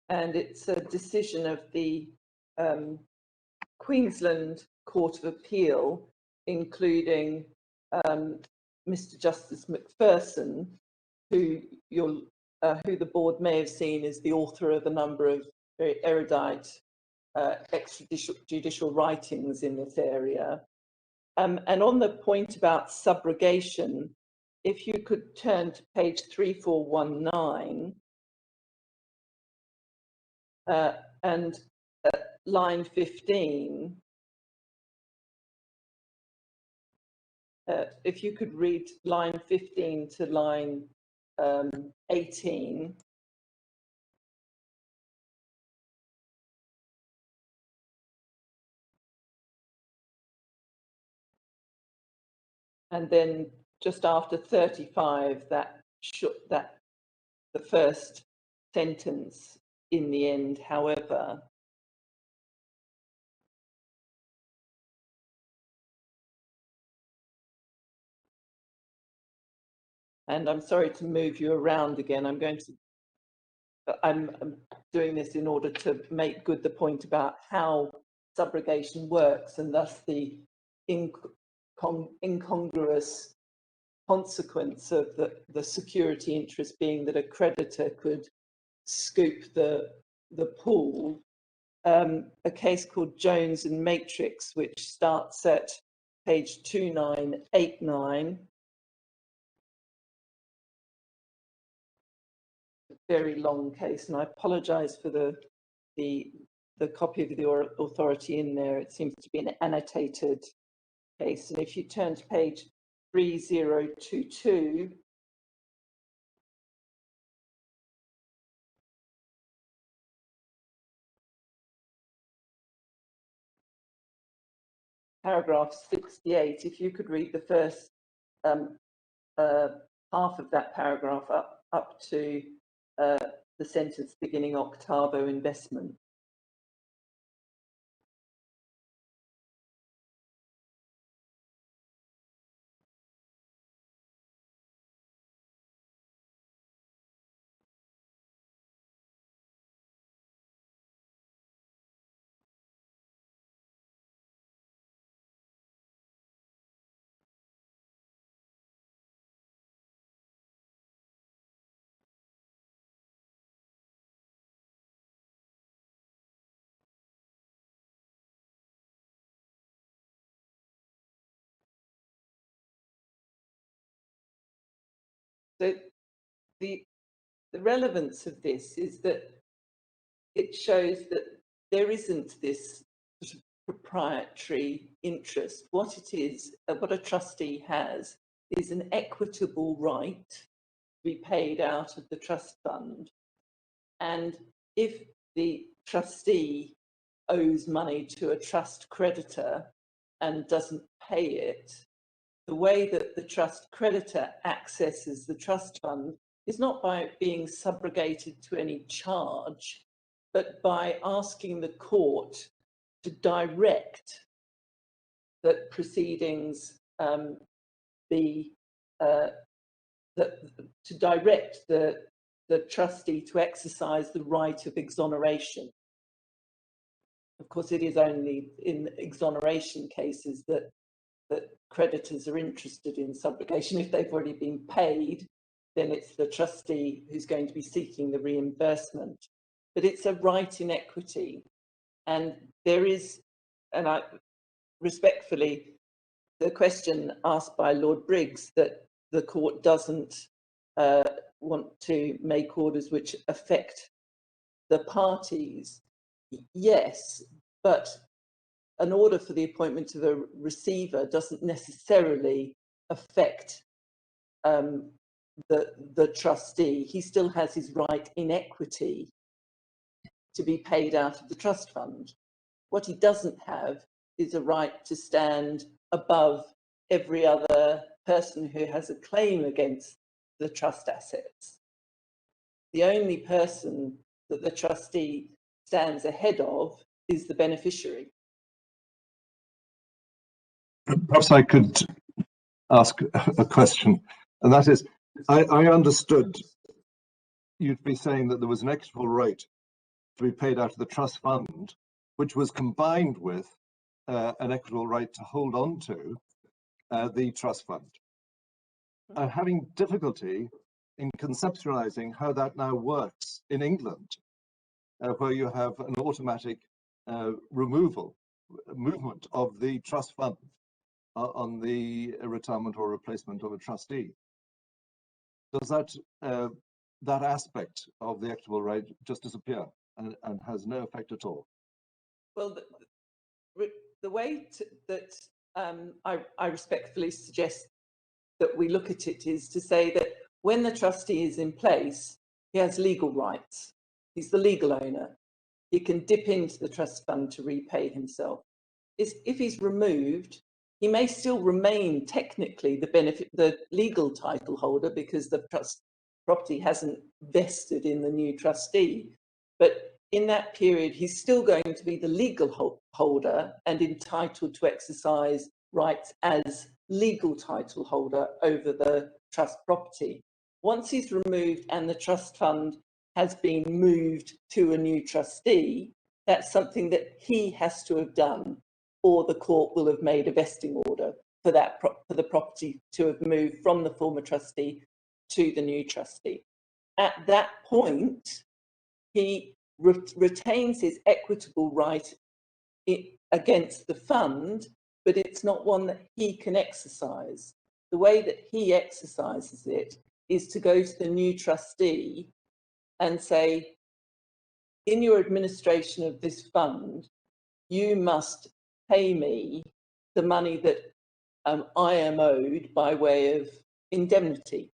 And it's a decision of the Queensland Court of Appeal, including Mr. Justice McPherson, who the board may have seen as the author of a number of very erudite extrajudicial writings in this area. And on the point about subrogation, if you could turn to page 3419 and line 15, if you could read line 15 to line 18. And then just after 35, that the first sentence in the end, however. And I'm sorry to move you around again. I'm doing this in order to make good the point about how subrogation works, and thus the incongruous consequence of the security interest being that a creditor could scoop the pool. A case called Jones and Matrix, which starts at page 2989. Very long case, and I apologise for the copy of the authority in there. It seems to be an annotated case, and if you turn to page 3022, paragraph 68, if you could read the first half of that paragraph up to the sentence beginning octavo investment. So the relevance of this is that it shows that there isn't this sort of proprietary interest. What it is, what a trustee has, is an equitable right to be paid out of the trust fund. And if the trustee owes money to a trust creditor and doesn't pay it, the way that the trust creditor accesses the trust fund is not by being subrogated to any charge, but by asking the court to direct that proceedings to direct the trustee to exercise the right of exoneration. Of course, it is only in exoneration cases that creditors are interested in subrogation. If they've already been paid, then it's the trustee who's going to be seeking the reimbursement. But it's a right in equity. And there is, and I respectfully, the question asked by Lord Briggs that the court doesn't want to make orders which affect the parties. Yes, but an order for the appointment of a receiver doesn't necessarily affect the trustee. He still has his right in equity to be paid out of the trust fund. What he doesn't have is a right to stand above every other person who has a claim against the trust assets. The only person that the trustee stands ahead of is the beneficiary. Perhaps I could ask a question, and that is, I understood you'd be saying that there was an equitable right to be paid out of the trust fund, which was combined with an equitable right to hold on to the trust fund. I'm having difficulty in conceptualizing how that now works in England, where you have an automatic movement of the trust fund on the retirement or replacement of a trustee. Does that aspect of the equitable right just disappear and has no effect at all? Well, the way that I respectfully suggest that we look at it is to say that when the trustee is in place, he has legal rights. He's the legal owner. He can dip into the trust fund to repay himself. If he's removed, he may still remain technically the legal title holder because the trust property hasn't vested in the new trustee. But in that period, he's still going to be the legal holder and entitled to exercise rights as legal title holder over the trust property. Once he's removed and the trust fund has been moved to a new trustee, that's something that he has to have done, or the court will have made a vesting order for that for the property to have moved from the former trustee to the new trustee. At that point, he retains his equitable right against the fund, but it's not one that he can exercise. The way that he exercises it is to go to the new trustee and say, in your administration of this fund, you must pay me the money that I am owed by way of indemnity.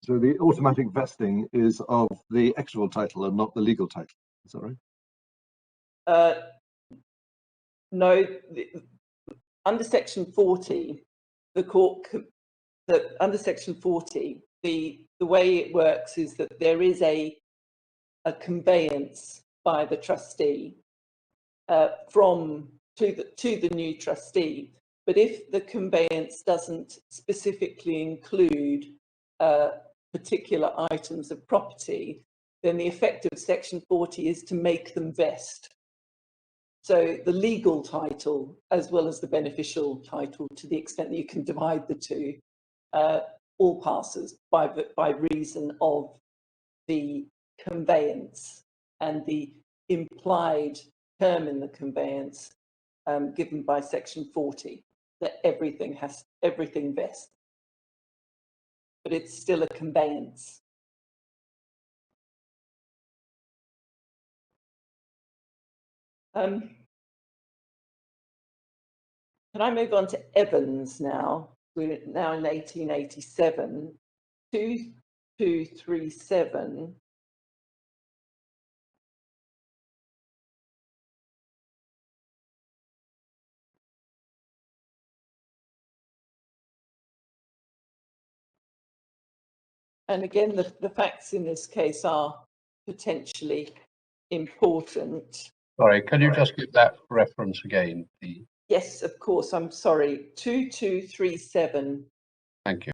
So the automatic vesting is of the equitable title and not the legal title. Is that right? No, under Section 40, under Section 40, the way it works is that there is a conveyance by the trustee to the new trustee. But if the conveyance doesn't specifically include particular items of property, then the effect of Section 40 is to make them vest. So the legal title, as well as the beneficial title, to the extent that you can divide the two, all passes by reason of the conveyance and the implied term in the conveyance given by Section 40, that everything vests. But it's still a conveyance. Can I move on to Evans now? We're now in 1887, 2237. And again, the facts in this case are potentially important. Sorry, can you just give that reference again, please? Yes, of course, I'm sorry, 2237. Thank you.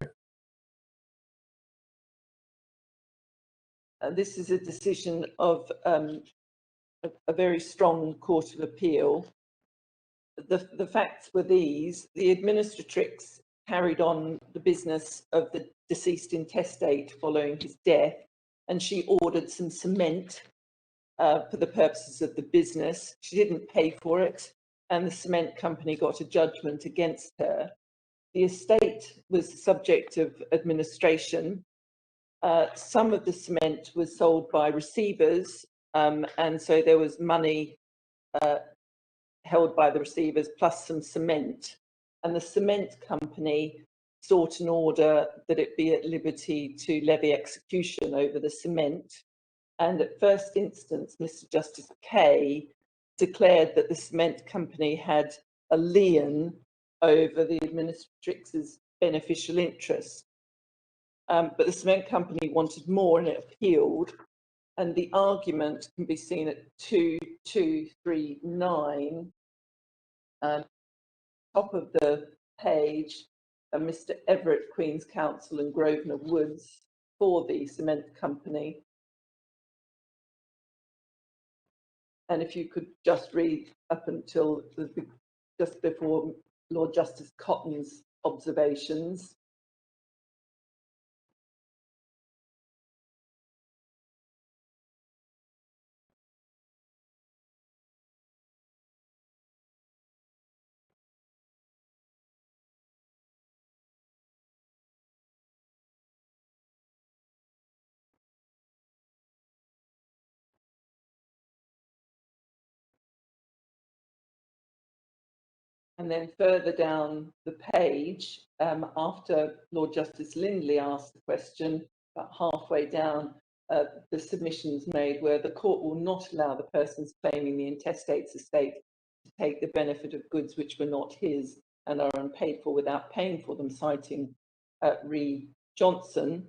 This is a decision of a very strong Court of Appeal. The facts were these: the administratrix carried on the business of the deceased intestate following his death, and she ordered some cement for the purposes of the business. She didn't pay for it, and the cement company got a judgment against her. The estate was the subject of administration. Some of the cement was sold by receivers, and so there was money held by the receivers plus some cement. And the cement company sought an order that it be at liberty to levy execution over the cement. And at first instance, Mr. Justice Kay declared that the cement company had a lien over the administratrix's beneficial interest. But the cement company wanted more and it appealed. And the argument can be seen at 2239, top of the page, Mr. Everett, Queen's Counsel, and Grosvenor Woods for the cement company. And if you could just read up until just before Lord Justice Cotton's observations. And then further down the page, after Lord Justice Lindley asked the question, about halfway down, the submissions made where the court will not allow the persons claiming the intestate's estate to take the benefit of goods which were not his and are unpaid for without paying for them, citing Re Johnson.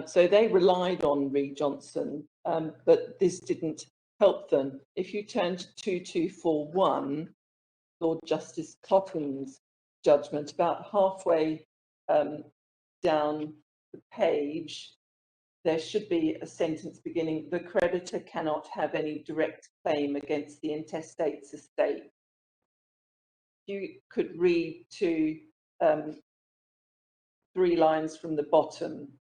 So they relied on Re Johnson, but this didn't help them. If you turn to 2241, Lord Justice Cotton's judgment, about halfway down the page, there should be a sentence beginning, "The creditor cannot have any direct claim against the intestate's estate." You could read to 3 lines from the bottom.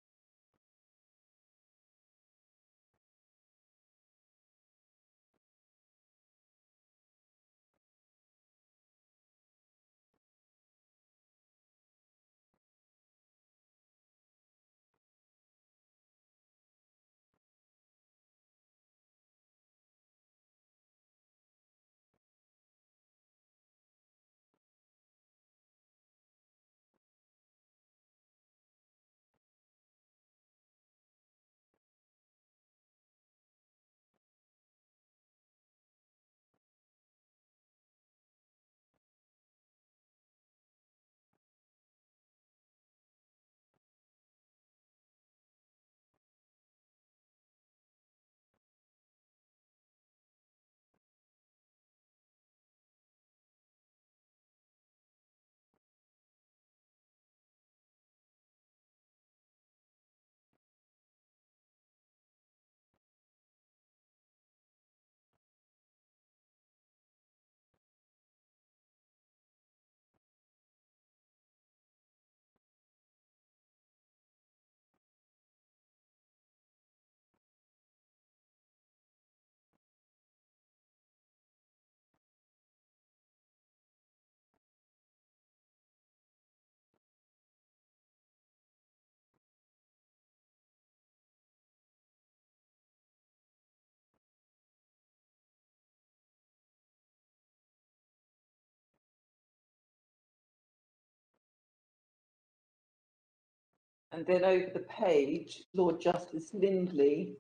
And then over the page, Lord Justice Lindley,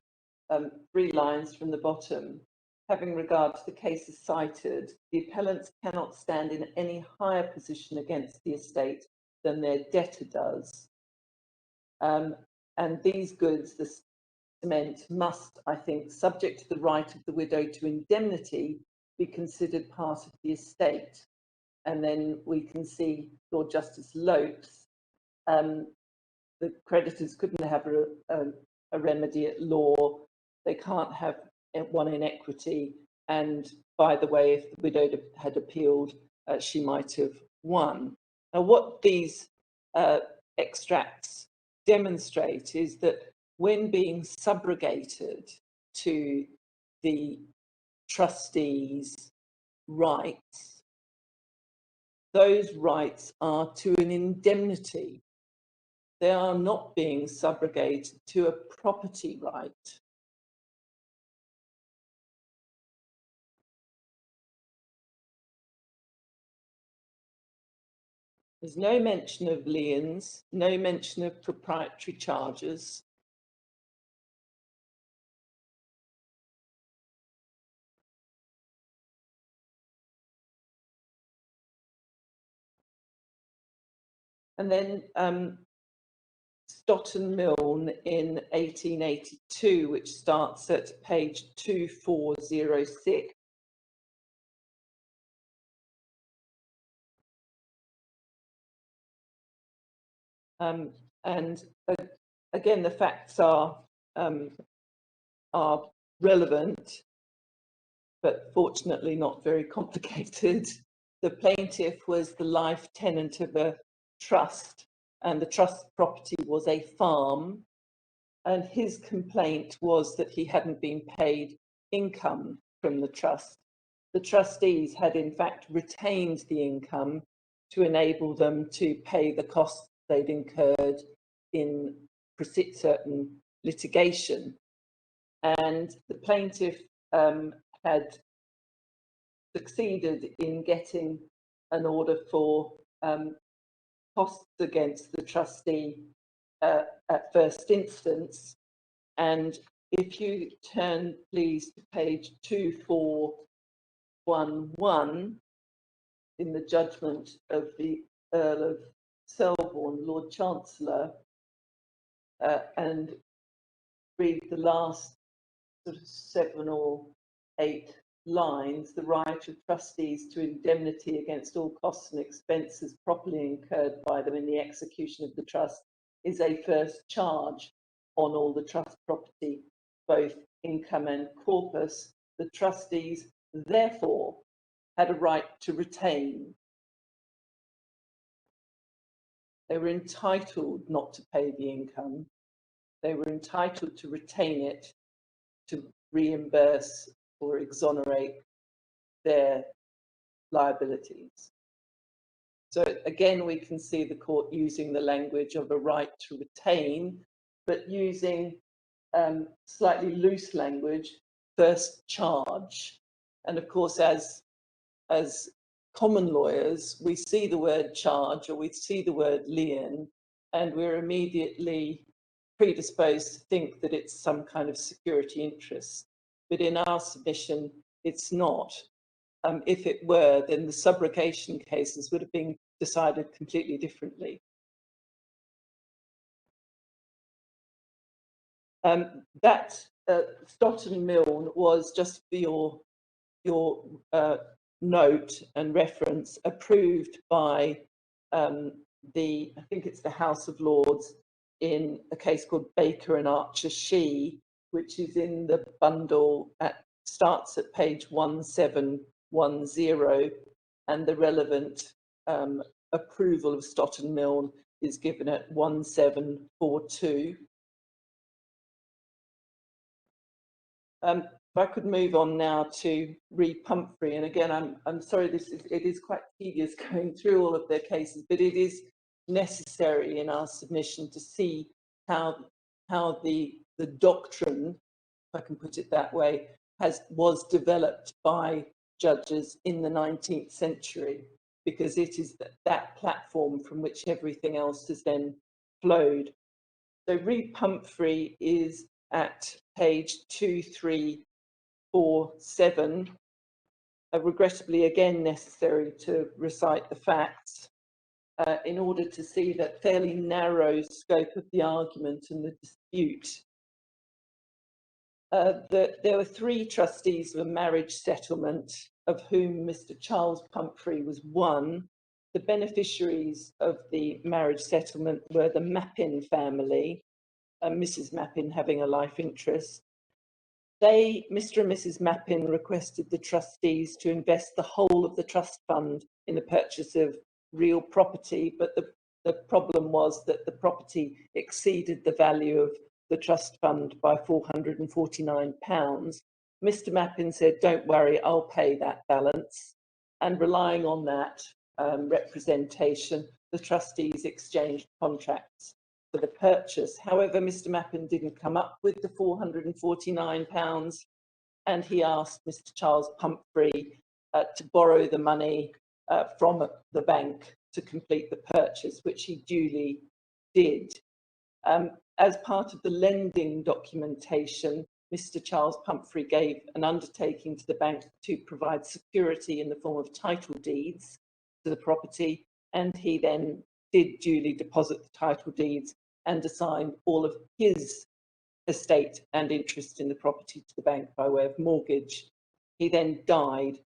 3 lines from the bottom, having regard to the cases cited, the appellants cannot stand in any higher position against the estate than their debtor does. And these goods, the cement, must, I think, subject to the right of the widow to indemnity, be considered part of the estate. And then we can see Lord Justice Lopes, the creditors couldn't have a remedy at law. They can't have one in equity. And by the way, if the widow had appealed, she might have won. Now, what these extracts demonstrate is that when being subrogated to the trustees' rights, those rights are to an indemnity. They are not being subrogated to a property right. There's no mention of liens, no mention of proprietary charges. And then Stott and Milne in 1882, which starts at page 2406. And again, the facts are relevant, but fortunately not very complicated. The plaintiff was the life tenant of a trust, and the trust property was a farm, and his complaint was that he hadn't been paid income from the trust. The trustees had in fact retained the income to enable them to pay the costs they'd incurred in certain litigation. And the plaintiff had succeeded in getting an order for costs against the trustee at first instance. And if you turn please to page 2411 in the judgment of the Earl of Selborne, Lord Chancellor, and read the last sort of 7 or 8 lines, the right of trustees to indemnity against all costs and expenses properly incurred by them in the execution of the trust is a first charge on all the trust property, both income and corpus. The trustees therefore had a right to retain. They were entitled not to pay the income. They were entitled to retain it to reimburse or exonerate their liabilities. So again, we can see the court using the language of a right to retain, but using slightly loose language, first charge. And of course, as common lawyers, we see the word charge or we see the word lien, and we're immediately predisposed to think that it's some kind of security interest. But in our submission, it's not. If it were, then the subrogation cases would have been decided completely differently. That Stotton Milne was, just for your note and reference, approved by I think it's the House of Lords in a case called Baker and Archer Shee, which is in the bundle starts at page 1710, and the relevant approval of Stotton Milne is given at 1742. If I could move on now to Re Pumphrey, and again, I'm sorry, it is quite tedious going through all of their cases, but it is necessary in our submission to see how the doctrine, if I can put it that way, was developed by judges in the 19th century, because it is that platform from which everything else has then flowed. So Re Pumphrey is at page 2347. Regrettably, again, necessary to recite the facts in order to see that fairly narrow scope of the argument and the dispute. There were 3 trustees of a marriage settlement, of whom Mr. Charles Pumphrey was one. The beneficiaries of the marriage settlement were the Mappin family, Mrs. Mappin having a life interest. Mr. and Mrs. Mappin, requested the trustees to invest the whole of the trust fund in the purchase of real property, but the problem was that the property exceeded the value of the trust fund by £449. Mr. Mappin said, "Don't worry, I'll pay that balance." And relying on that representation, the trustees exchanged contracts for the purchase. However, Mr. Mappin didn't come up with the £449, and he asked Mr. Charles Pumphrey to borrow the money from the bank to complete the purchase, which he duly did. As part of the lending documentation, Mr. Charles Pumphrey gave an undertaking to the bank to provide security in the form of title deeds to the property, and he then did duly deposit the title deeds and assigned all of his estate and interest in the property to the bank by way of mortgage. He then died.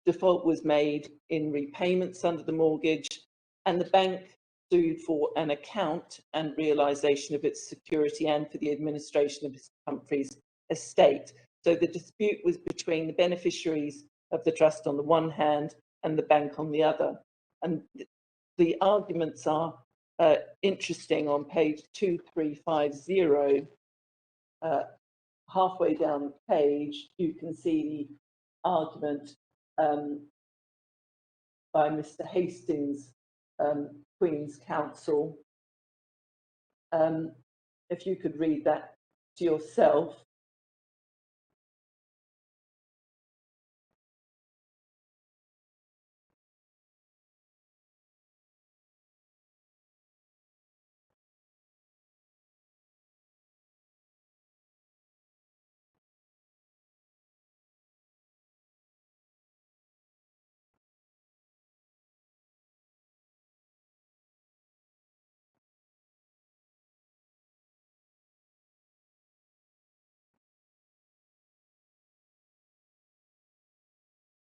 Default was made in repayments under the mortgage, and the bank sued for an account and realisation of its security and for the administration of Mr. Pumphrey's estate. So the dispute was between the beneficiaries of the trust on the one hand and the bank on the other. And the arguments are interesting on page 2350. Halfway down the page, you can see the argument by Mr. Hastings, Queen's Counsel. If you could read that to yourself.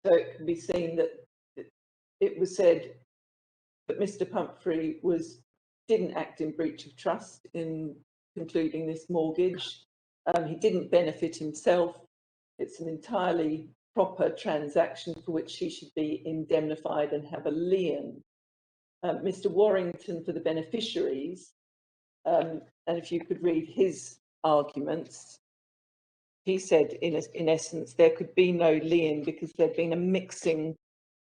So it can be seen that it was said that Mr. Pumphrey didn't act in breach of trust in concluding this mortgage. He didn't benefit himself. It's an entirely proper transaction for which he should be indemnified and have a lien. Mr. Warrington for the beneficiaries, and if you could read his arguments, he said in essence there could be no lien because there'd been a mixing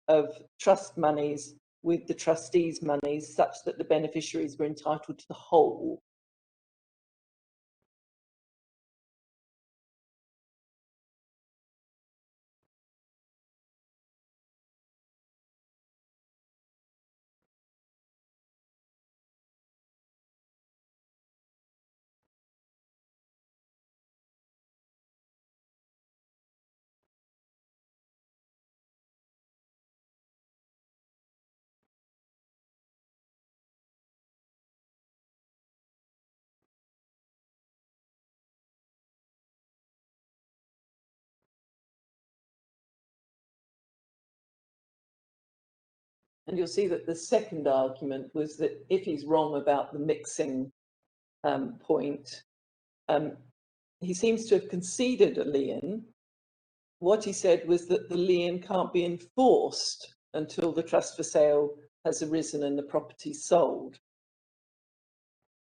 of trust monies with the trustees' monies such that the beneficiaries were entitled to the whole. And you'll see that the second argument was that if he's wrong about the mixing point, he seems to have conceded a lien. What he said was that the lien can't be enforced until the trust for sale has arisen and the property sold.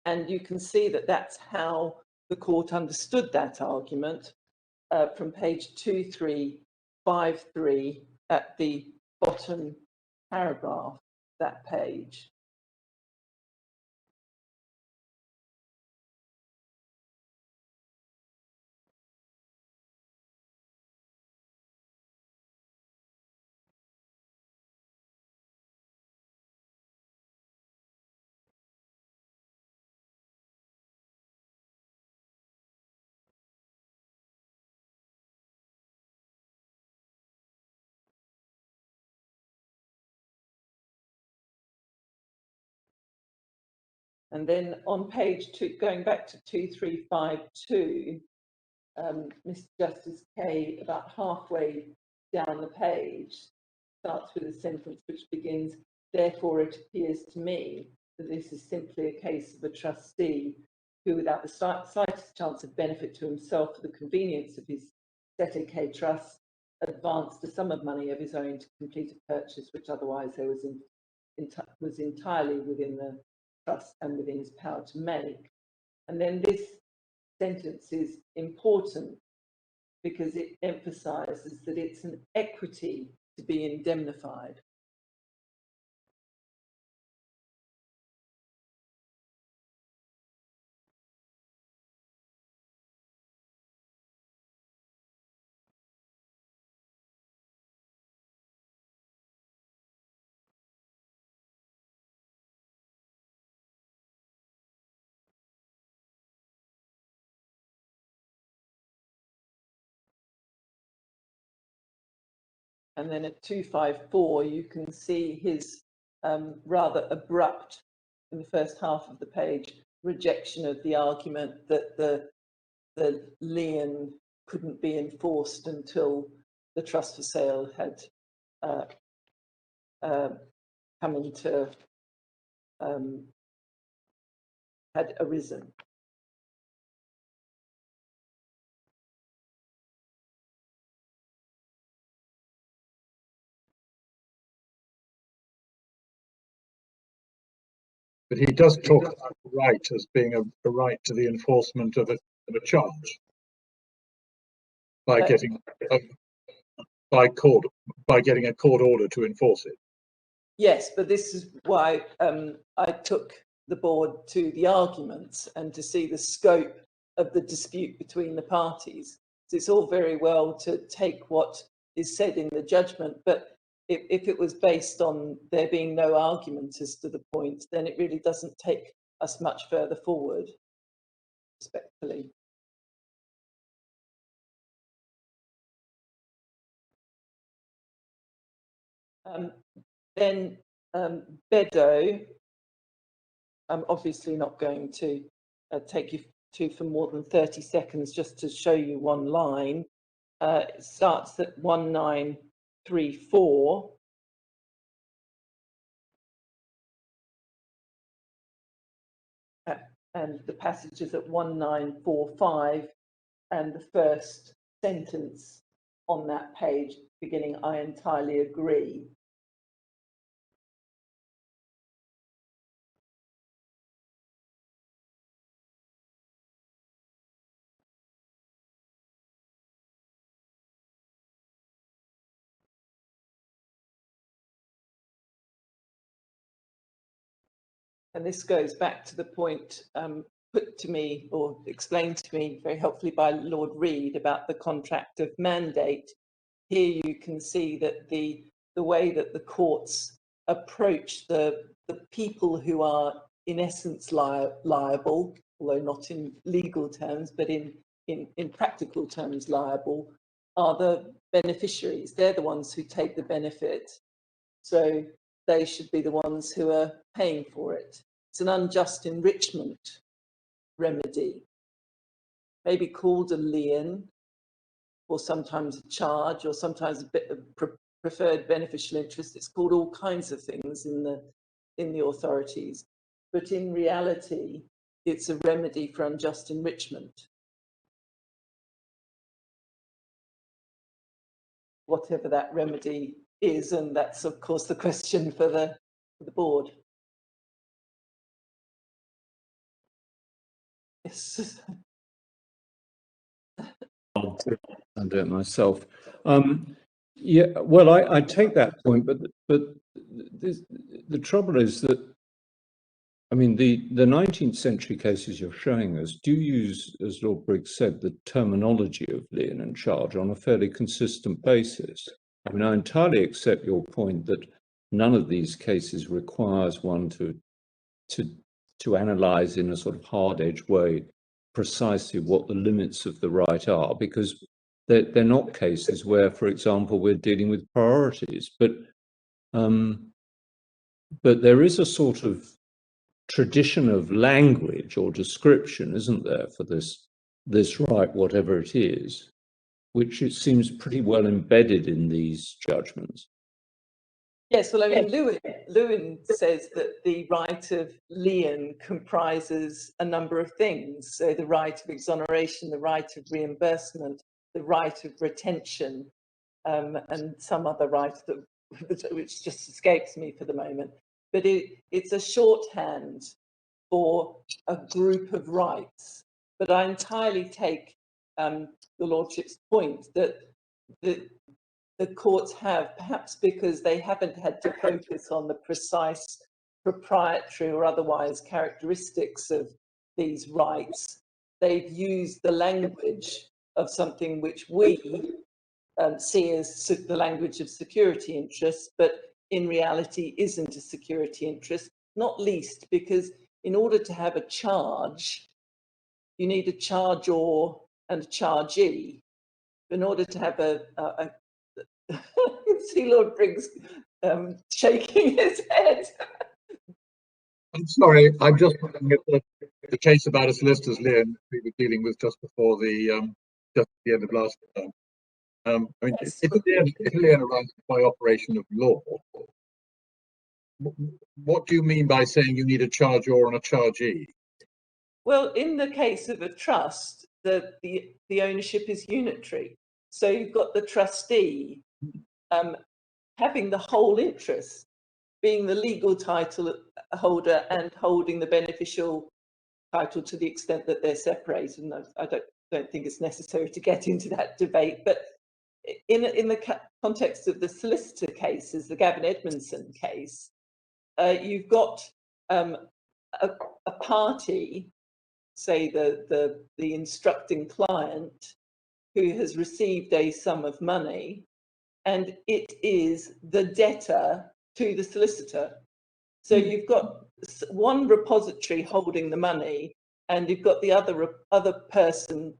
And you can see that that's how the court understood that argument from page 2353 at the bottom paragraph, that page. And then on page 2, going back to 2352, Mr. Justice Kay, about halfway down the page, starts with a sentence which begins, "Therefore it appears to me that this is simply a case of a trustee who, without the slightest chance of benefit to himself for the convenience of his ZK trust, advanced a sum of money of his own to complete a purchase which otherwise there was entirely within the trust and within his power to make." And then this sentence is important because it emphasises that it's an equity to be indemnified. And then at 254, you can see his rather abrupt, in the first half of the page, rejection of the argument that the lien couldn't be enforced until the trust for sale had come into, had arisen. But he does talk about the right as being a right to the enforcement of a charge by getting by getting a court order to enforce it. Yes, but this is why I took the board to the arguments and to see the scope of the dispute between the parties. So it's all very well to take what is said in the judgment, but if it was based on there being no argument as to the point, then it really doesn't take us much further forward, respectfully. Then Bedo, I'm obviously not going to take you to for more than 30 seconds just to show you one line. It starts at 134. And the passage is at 1945, and the first sentence on that page beginning, "I entirely agree." And this goes back to the point put to me or explained to me very helpfully by Lord Reed about the contract of mandate. Here you can see that the way that the courts approach the people who are in essence liable, although not in legal terms, but in practical terms liable, are the beneficiaries. They're the ones who take the benefit. So they should be the ones who are paying for it. It's an unjust enrichment remedy, maybe called a lien, or sometimes a charge, or sometimes a bit of preferred beneficial interest. It's called all kinds of things in the authorities, but in reality, it's a remedy for unjust enrichment. Whatever that remedy is, and that's of course the question for the board. Yes. I'll do it myself. Yeah, well, I take that point, but the trouble is that, I mean, the 19th century cases you're showing us do use, as Lord Briggs said, the terminology of lien and charge on a fairly consistent basis. I mean, I entirely accept your point that none of these cases requires one to analyze in a sort of hard-edged way precisely what the limits of the right are, because they're not cases where, for example, we're dealing with priorities. But there is a sort of tradition of language or description, isn't there, for this right, whatever it is, which it seems pretty well embedded in these judgments. Yes, well, I mean, Lewin says that the right of lien comprises a number of things. So the right of exoneration, the right of reimbursement, the right of retention, and some other right which just escapes me for the moment. But it's a shorthand for a group of rights. But I entirely take the Lordship's point that the courts have, perhaps because they haven't had to focus on the precise proprietary or otherwise characteristics of these rights, they've used the language of something which we see as the language of security interests, but in reality isn't a security interest, not least because in order to have a charge, you need a chargeor and a chargee. In order to have I can see Lord Briggs shaking his head. I'm sorry, I'm just looking at the case about a solicitor's lien we were dealing with just before just at the end of last term. I mean, Yes. if a lien arises by operation of law, what do you mean by saying you need a chargeor and a chargee? Well, in the case of a trust, the ownership is unitary. So you've got the trustee having the whole interest, being the legal title holder and holding the beneficial title to the extent that they're separated. And I don't think it's necessary to get into that debate. But in the context of the solicitor cases, the Gavin Edmondson case, you've got a party, say the instructing client, who has received a sum of money, and it is the debtor to the solicitor. So you've got one repository holding the money, and you've got the other person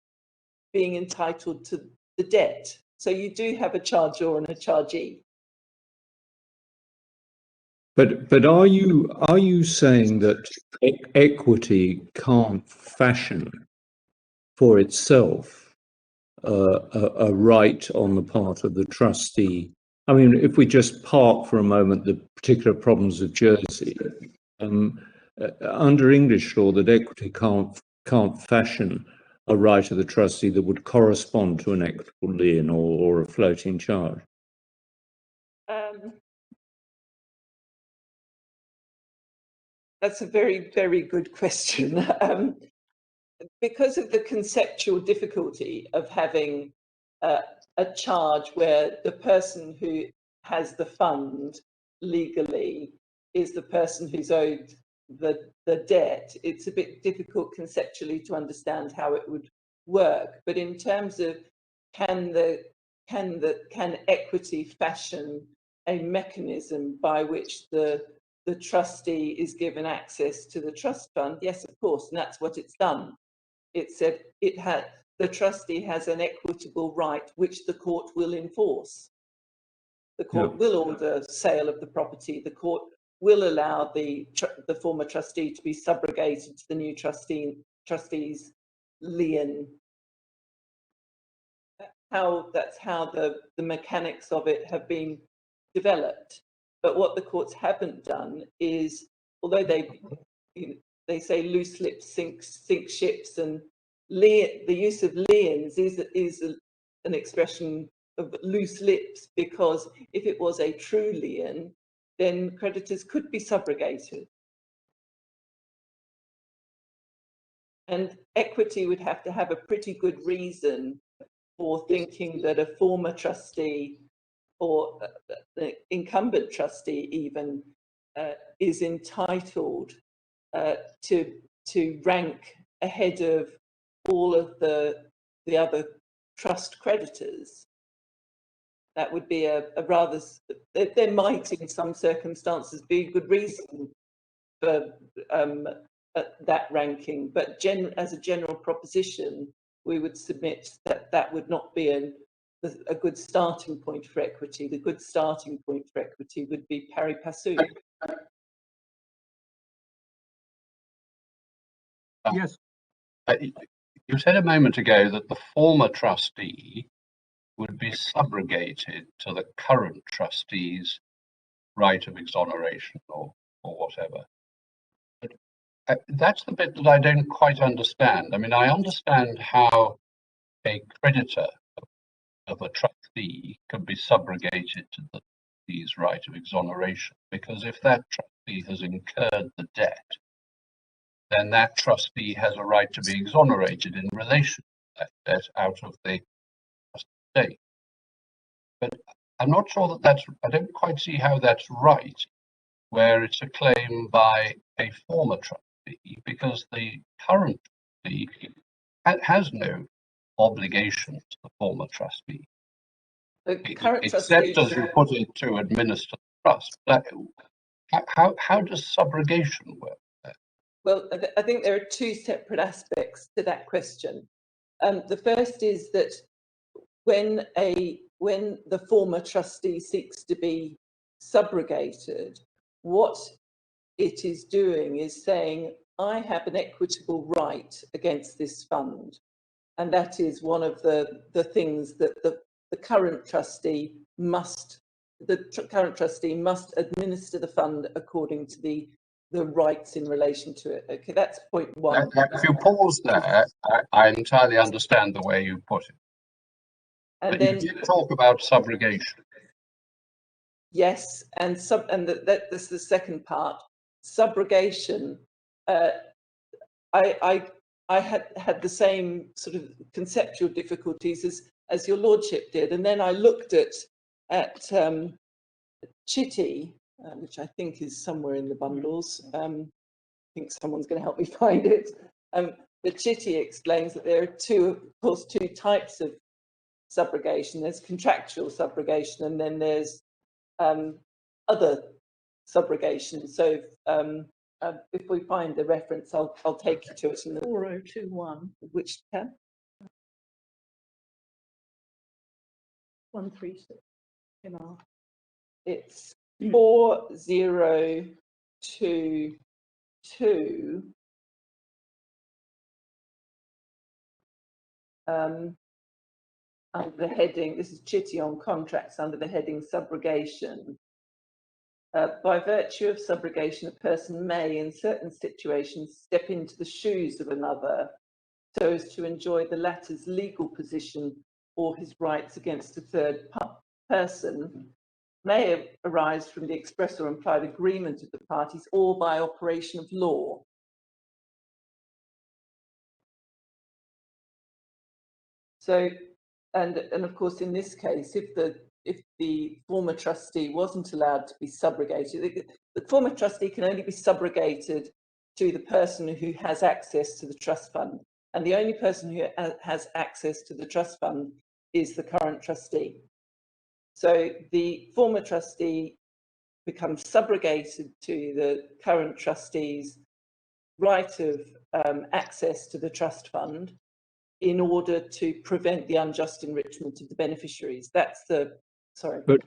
being entitled to the debt. So you do have a chargeor and a chargee. But are you saying that equity can't fashion for itself a right on the part of the trustee I mean, if we just park for a moment the particular problems of Jersey, under English law, that equity can't fashion a right of the trustee that would correspond to an equitable lien or a floating charge. That's a very, very good question. Because of the conceptual difficulty of having a charge where the person who has the fund legally is the person who's owed the debt, it's a bit difficult conceptually to understand how it would work. But in terms of can equity fashion a mechanism by which the trustee is given access to the trust fund? Yes, of course, and that's what it's done. It said the trustee has an equitable right which the court will enforce. The court will order sale of the property. The court will allow the former trustee to be subrogated to the new trustee's lien. That's how the mechanics of it have been developed. But what the courts haven't done is, although they say loose lips sink ships, and the use of liens is an expression of loose lips, because if it was a true lien, then creditors could be subrogated. And equity would have to have a pretty good reason for thinking that a former trustee or the incumbent trustee even is entitled to rank ahead of all of the other trust creditors. That would be a rather, there might in some circumstances be a good reason for that ranking, but as a general proposition, we would submit that that would not be a good starting point for equity. The good starting point for equity would be pari passu. Yes. You said a moment ago that the former trustee would be subrogated to the current trustee's right of exoneration or whatever. But that's the bit that I don't quite understand. I mean, I understand how a creditor of a trustee can be subrogated to the trustee's right of exoneration, because if that trustee has incurred the debt, then that trustee has a right to be exonerated in relation to that debt out of the estate. But I'm not sure that I don't quite see how that's right, where it's a claim by a former trustee, because the current trustee has no obligation to the former trustee, except as you put it, to administer the trust. How does subrogation work? Well, I think there are two separate aspects to that question. The first is that when the former trustee seeks to be subrogated, what it is doing is saying, I have an equitable right against this fund. And that is one of the things that the current trustee must administer the fund according to the rights in relation to it. Okay, that's point one. If you pause there, I entirely understand the way you put it. And then you did talk about subrogation. Yes, and that's the second part. Subrogation. I had the same sort of conceptual difficulties as your lordship did, and then I looked at Chitty, which I think is somewhere in the bundles. I think someone's going to help me find it. But Chitty explains that there are two types of subrogation. There's contractual subrogation, and then there's other subrogation. So if we find the reference, I'll take you to it. In the 4021. Which tab? 136. In our. It's 4022. under the heading, this is Chitty on contracts under the heading subrogation. By virtue of subrogation, a person may, in certain situations, step into the shoes of another so as to enjoy the latter's legal position or his rights against a third person, may arise from the express or implied agreement of the parties or by operation of law. So, and of course, in this case, if the former trustee wasn't allowed to be subrogated, the former trustee can only be subrogated to the person who has access to the trust fund. And the only person who has access to the trust fund is the current trustee. So the former trustee becomes subrogated to the current trustee's right of access to the trust fund in order to prevent the unjust enrichment of the beneficiaries. That's the, sorry. But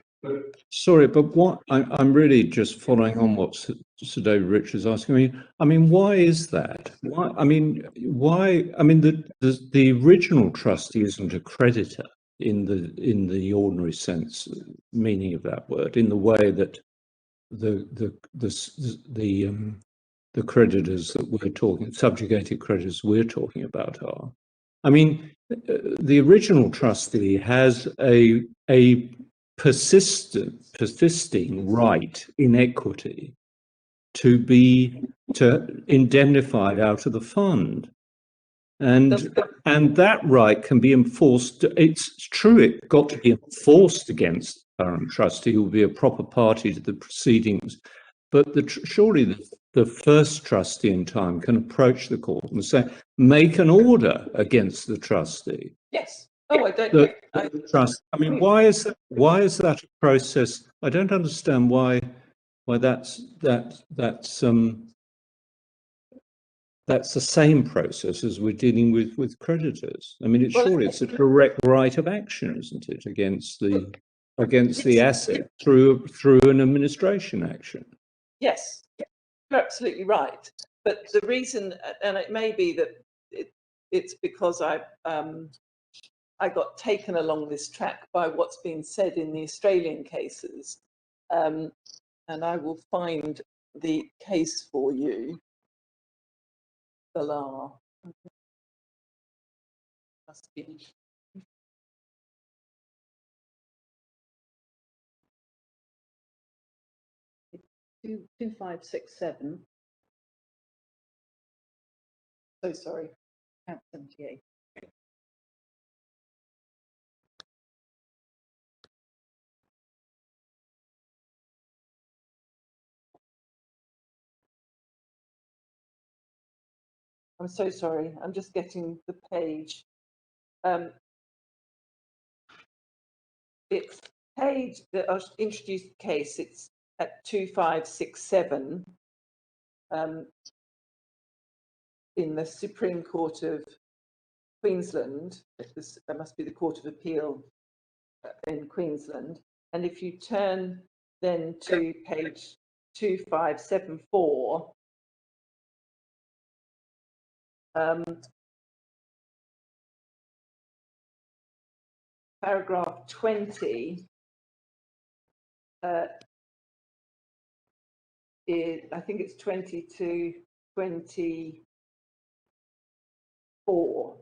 what I'm really just following on what Sir David Rich is asking me. I mean, why is that? Why? I mean, the original trustee isn't a creditor in the ordinary sense, meaning of that word, in the way that the creditors that we're talking, subjugated creditors we're talking about are. I mean, the original trustee has a persisting right in equity to be indemnified out of the fund, and that right can be enforced. It's true, it got to be enforced against the current trustee who will be a proper party to the proceedings, but surely the first trustee in time can approach the court and say, make an order against the trustee. Yes. Oh, I don't. Trust. I mean, why is that a process? I don't understand why that's the same process as we're dealing with creditors. I mean, surely it's a direct right of action, isn't it, against the asset through an administration action? Yes, you're absolutely right. But the reason, and it may be that it's because I got taken along this track by what's been said in the Australian cases, and I will find the case for you. Balar. Must be. Two 2567. So sorry. Count 78. I'm so sorry. I'm just getting the page. It's page that I introduced the case. It's at 2567 in the Supreme Court of Queensland. That must be the Court of Appeal in Queensland. And if you turn then to page 2574, paragraph 20 I think it's 20 to 24.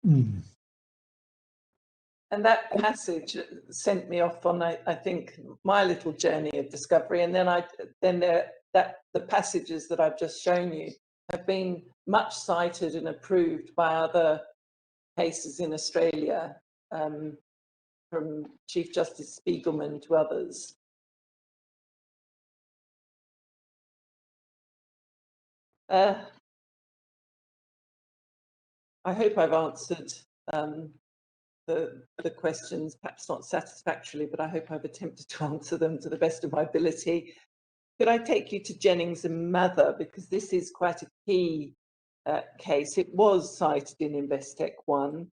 Mm. And that passage sent me off on, I think, my little journey of discovery. And then the passages that I've just shown you have been much cited and approved by other cases in Australia, from Chief Justice Spiegelman to others. I hope I've answered the questions, perhaps not satisfactorily, but I hope I've attempted to answer them to the best of my ability. Could I take you to Jennings and Mather, because this is quite a key case. It was cited in Investec 1.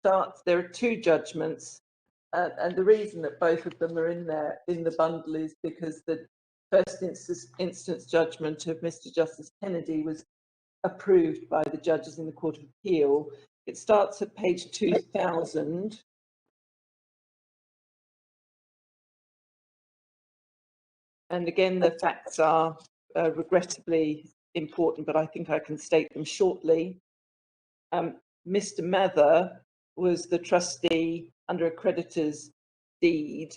There are two judgments, and the reason that both of them are in there in the bundle is because the first instance judgment of Mr. Justice Kennedy was approved by the judges in the Court of Appeal. It starts at page 2000. And again, the facts are regrettably important, but I think I can state them shortly. Mr. Mather was the trustee under a creditor's deed.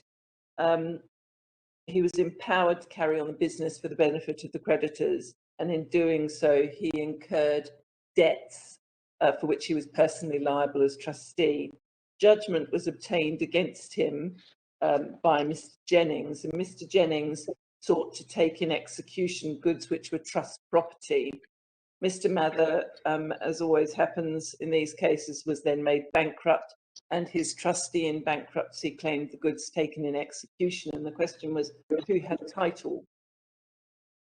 He was empowered to carry on the business for the benefit of the creditors, and in doing so, he incurred debts for which he was personally liable as trustee. Judgment was obtained against him by Mr. Jennings, and Mr. Jennings sought to take in execution goods which were trust property. Mr. Mather, as always happens in these cases, was then made bankrupt, and his trustee in bankruptcy claimed the goods taken in execution, and the question was who had title.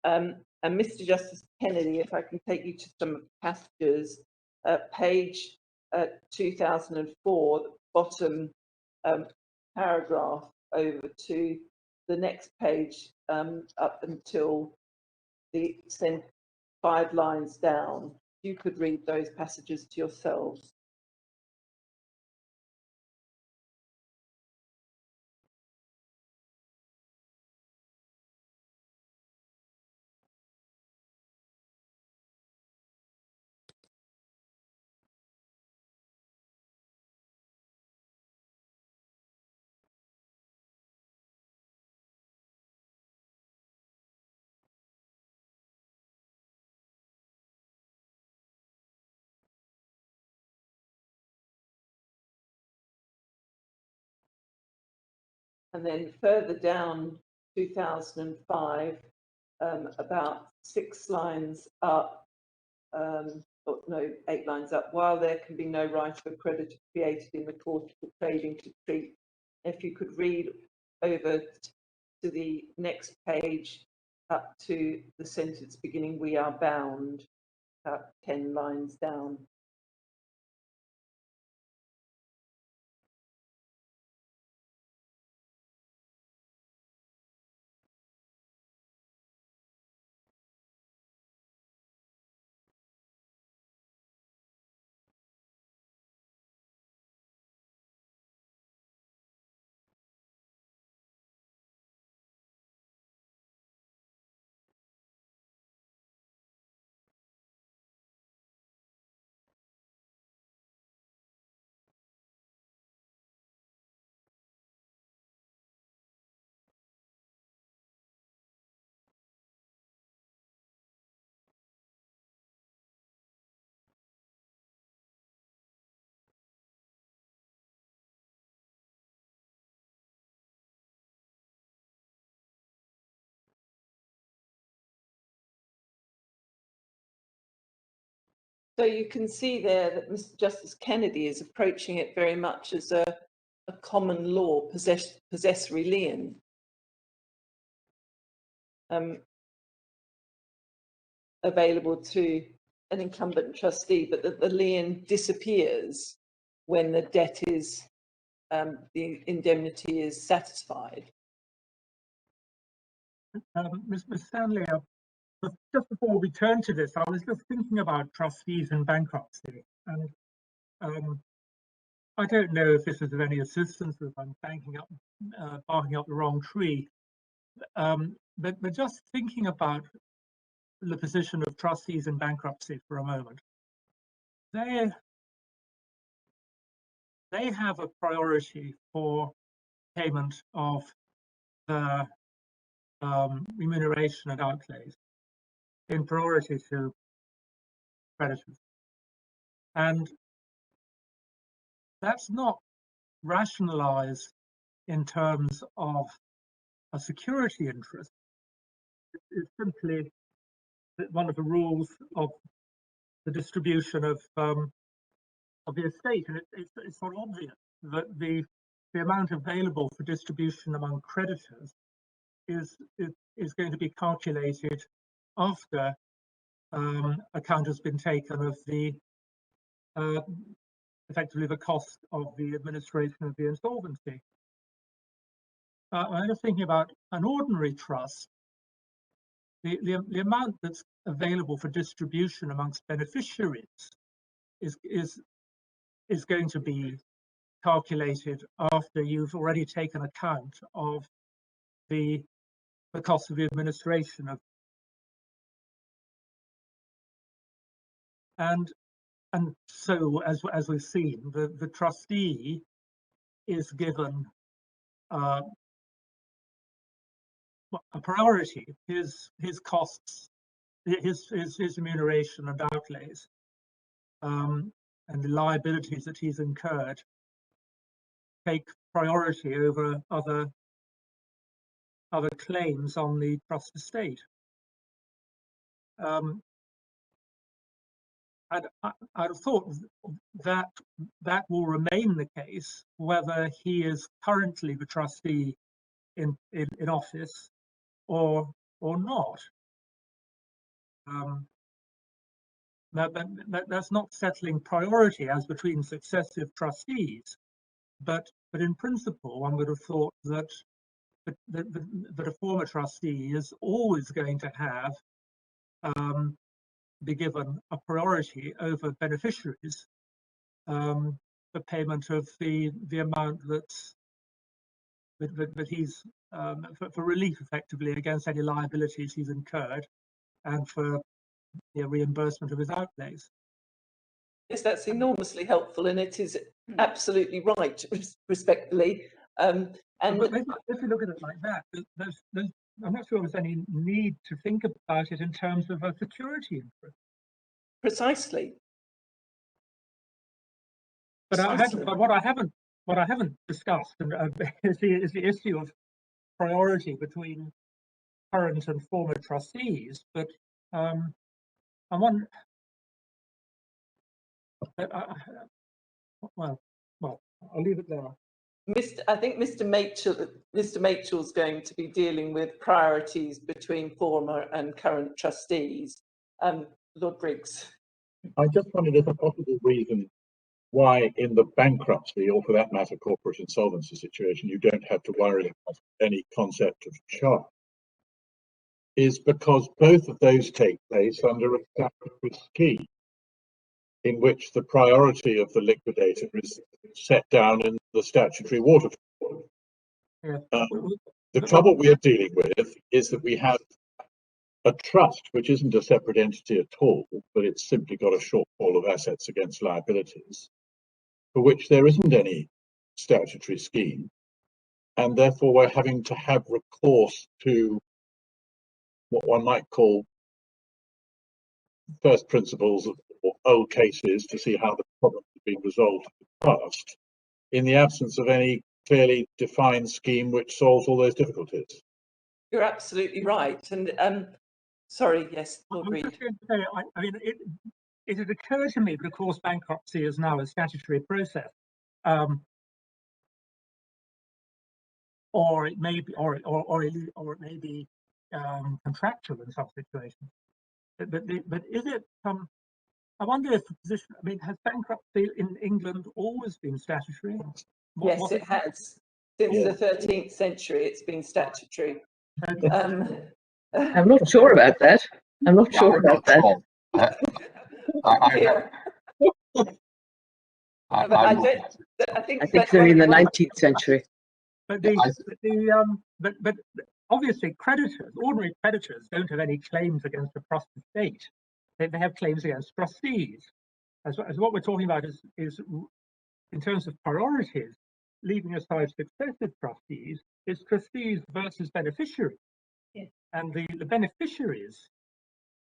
And Mr. Justice Kennedy, if I can take you to some passages, page 2004, the bottom paragraph over to the next page, up until the 5 lines down. You could read those passages to yourselves. And then further down, 2005, about 6 lines up, or no, 8 lines up, while there can be no right of a creditor created in the court for trading to treat. If you could read over to the next page, up to the sentence beginning, "We are bound," about 10 lines down. So you can see there that Mr. Justice Kennedy is approaching it very much as a common law possessory lien. Available to an incumbent trustee, but that the lien disappears when the debt is, the indemnity is satisfied. Ms. Stanley, just before we turn to this, I was just thinking about trustees in bankruptcy, and I don't know if this is of any assistance, if I'm barking up the wrong tree, but just thinking about the position of trustees in bankruptcy for a moment. they have a priority for payment of the remuneration and outlays in priority to creditors. And that's not rationalized in terms of a security interest. It's simply one of the rules of the distribution of the estate, and it's sort of obvious that the amount available for distribution among creditors is going to be calculated after account has been taken of the effectively the cost of the administration of the insolvency. I'm just thinking about an ordinary trust. The amount that's available for distribution amongst beneficiaries is going to be calculated after you've already taken account of the cost of the administration of, and so as we've seen, the trustee is given a priority. His costs, his remuneration and outlays, and the liabilities that he's incurred take priority over other claims on the trust estate. I'd have thought that will remain the case whether he is currently the trustee in office or not. That's not settling priority as between successive trustees, but in principle, one would have thought that a former trustee is always going to have be given a priority over beneficiaries for payment of the amount that he's for relief effectively against any liabilities he's incurred, and for the reimbursement of his outlays. Yes, that's enormously helpful, and it is absolutely right, respectfully. And but if you look at it like that, I'm not sure there's any need to think about it in terms of a security interest. precisely. But what I haven't discussed is the issue of priority between current and former trustees. But I wonder. Well, I'll leave it there. I think Mr. Machel's going to be dealing with priorities between former and current trustees. Lord Briggs. I just wondered if a possible reason why in the bankruptcy, or for that matter, corporate insolvency situation, you don't have to worry about any concept of charge, is because both of those take place under a statutory scheme in which the priority of the liquidator is set down in the statutory waterfall. Yeah. The trouble we are dealing with is that we have a trust which isn't a separate entity at all, but it's simply got a shortfall of assets against liabilities, for which there isn't any statutory scheme, and therefore we're having to have recourse to what one might call first principles or old cases to see how the problem has been resolved in the past, in the absence of any clearly defined scheme which solves all those difficulties. You're absolutely right. And sorry, yes, Lord Reid. I mean, it had occurred to me, but of course, bankruptcy is now a statutory process, or it may be, or it may be contractual in some situations. But is it? I wonder if the position. I mean, has bankruptcy in England always been statutory? Yes, it has. Since the 13th century, it's been statutory. I'm not sure about that. I'm not sure about that. I think they're in the 19th century. But but obviously creditors, ordinary creditors, don't have any claims against the trust estate. They have claims against trustees. as what we're talking about is in terms of priorities, leaving aside successive trustees, it's trustees versus beneficiaries. Yeah. And the beneficiaries'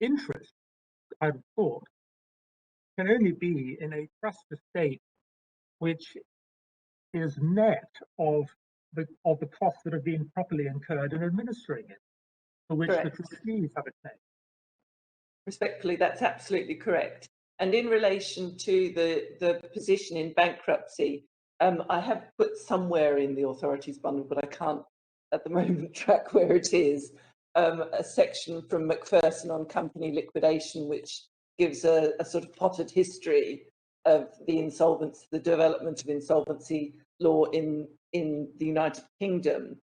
interest, I would thought, can only be in a trust estate which is net of the costs that have been properly incurred in administering it, for which Correct. the trustees have a claim. Respectfully, that's absolutely correct. And in relation to the position in bankruptcy, I have put somewhere in the authorities bundle, but I can't at the moment track where it is, a section from Macpherson on company liquidation, which gives a sort of potted history of the development of insolvency law in the United Kingdom.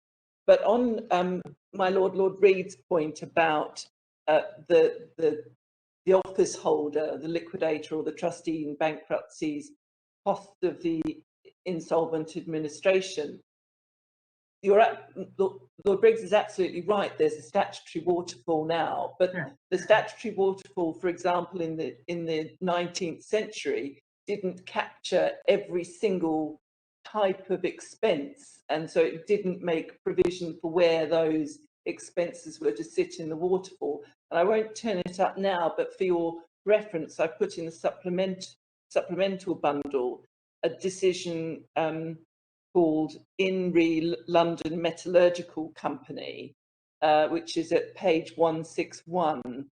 But on my Lord Reed's point about the office holder, the liquidator or the trustee in bankruptcy's cost of the insolvent administration, Lord Briggs is absolutely right. There's a statutory waterfall now, but the statutory waterfall, for example, in the 19th century, didn't capture every single type of expense, and so it didn't make provision for where those expenses were to sit in the waterfall. And I won't turn it up now, but for your reference, I put in the supplemental bundle a decision called INRI London Metallurgical Company, which is at page 161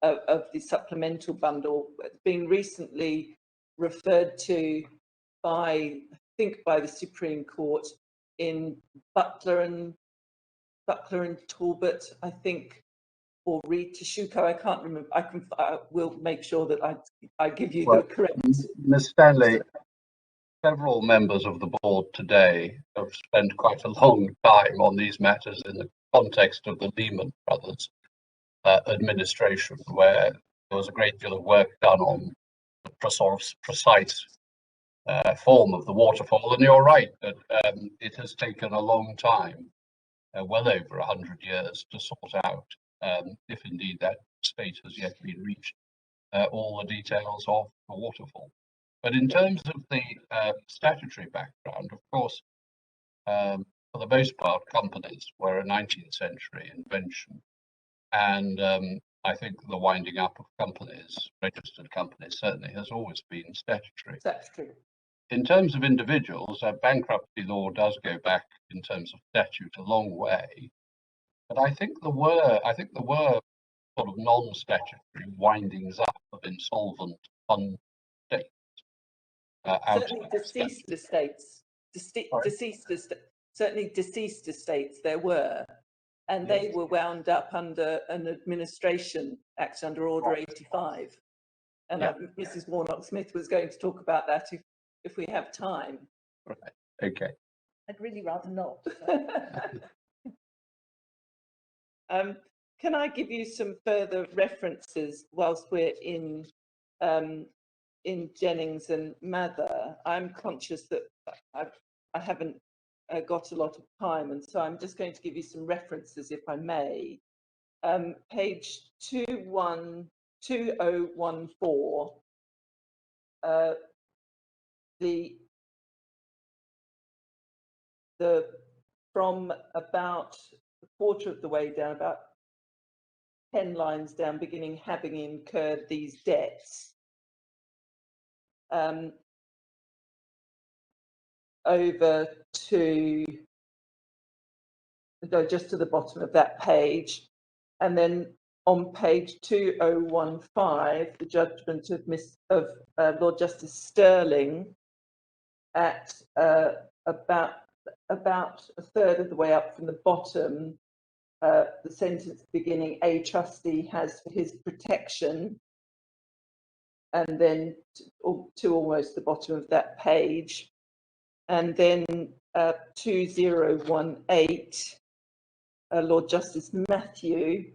of the supplemental bundle. It's been recently referred to by, I think, by the Supreme Court in Butler and Talbot, I think, or Reed Tashuko. I can't remember. I will make sure that I give you the correct. Ms. Stanley, several members of the board today have spent quite a long time on these matters in the context of the Lehman Brothers administration, where there was a great deal of work done on the sort of precise form of the waterfall. And you're right that it has taken a long time, well over 100 years, to sort out, if indeed that state has yet been reached, all the details of the waterfall. But in terms of the statutory background, of course, for the most part, companies were a 19th century invention. And I think the winding up of companies, registered companies, certainly has always been statutory. Statutory. In terms of individuals, bankruptcy law does go back in terms of statute a long way. But I think there were sort of non-statutory windings up of insolvent fund states. Certainly deceased estates, certainly deceased estates there were, and they were wound up under an administration act under Order 85. And Mrs. Warnock-Smith was going to talk about that if we have time. Right. Okay. I'd really rather not. Can I give you some further references whilst we're in Jennings and Mather? I'm conscious that I haven't got a lot of time, and so I'm just going to give you some references, if I may. Page 2014, from about a quarter of the way down, about 10 lines down, beginning having incurred these debts, over to just to the bottom of that page, and then on page 2015, the judgment of Lord Justice Sterling at about a third of the way up from the bottom, the sentence beginning, a trustee has for his protection, and then to almost the bottom of that page, and then 2018, Lord Justice Matthew,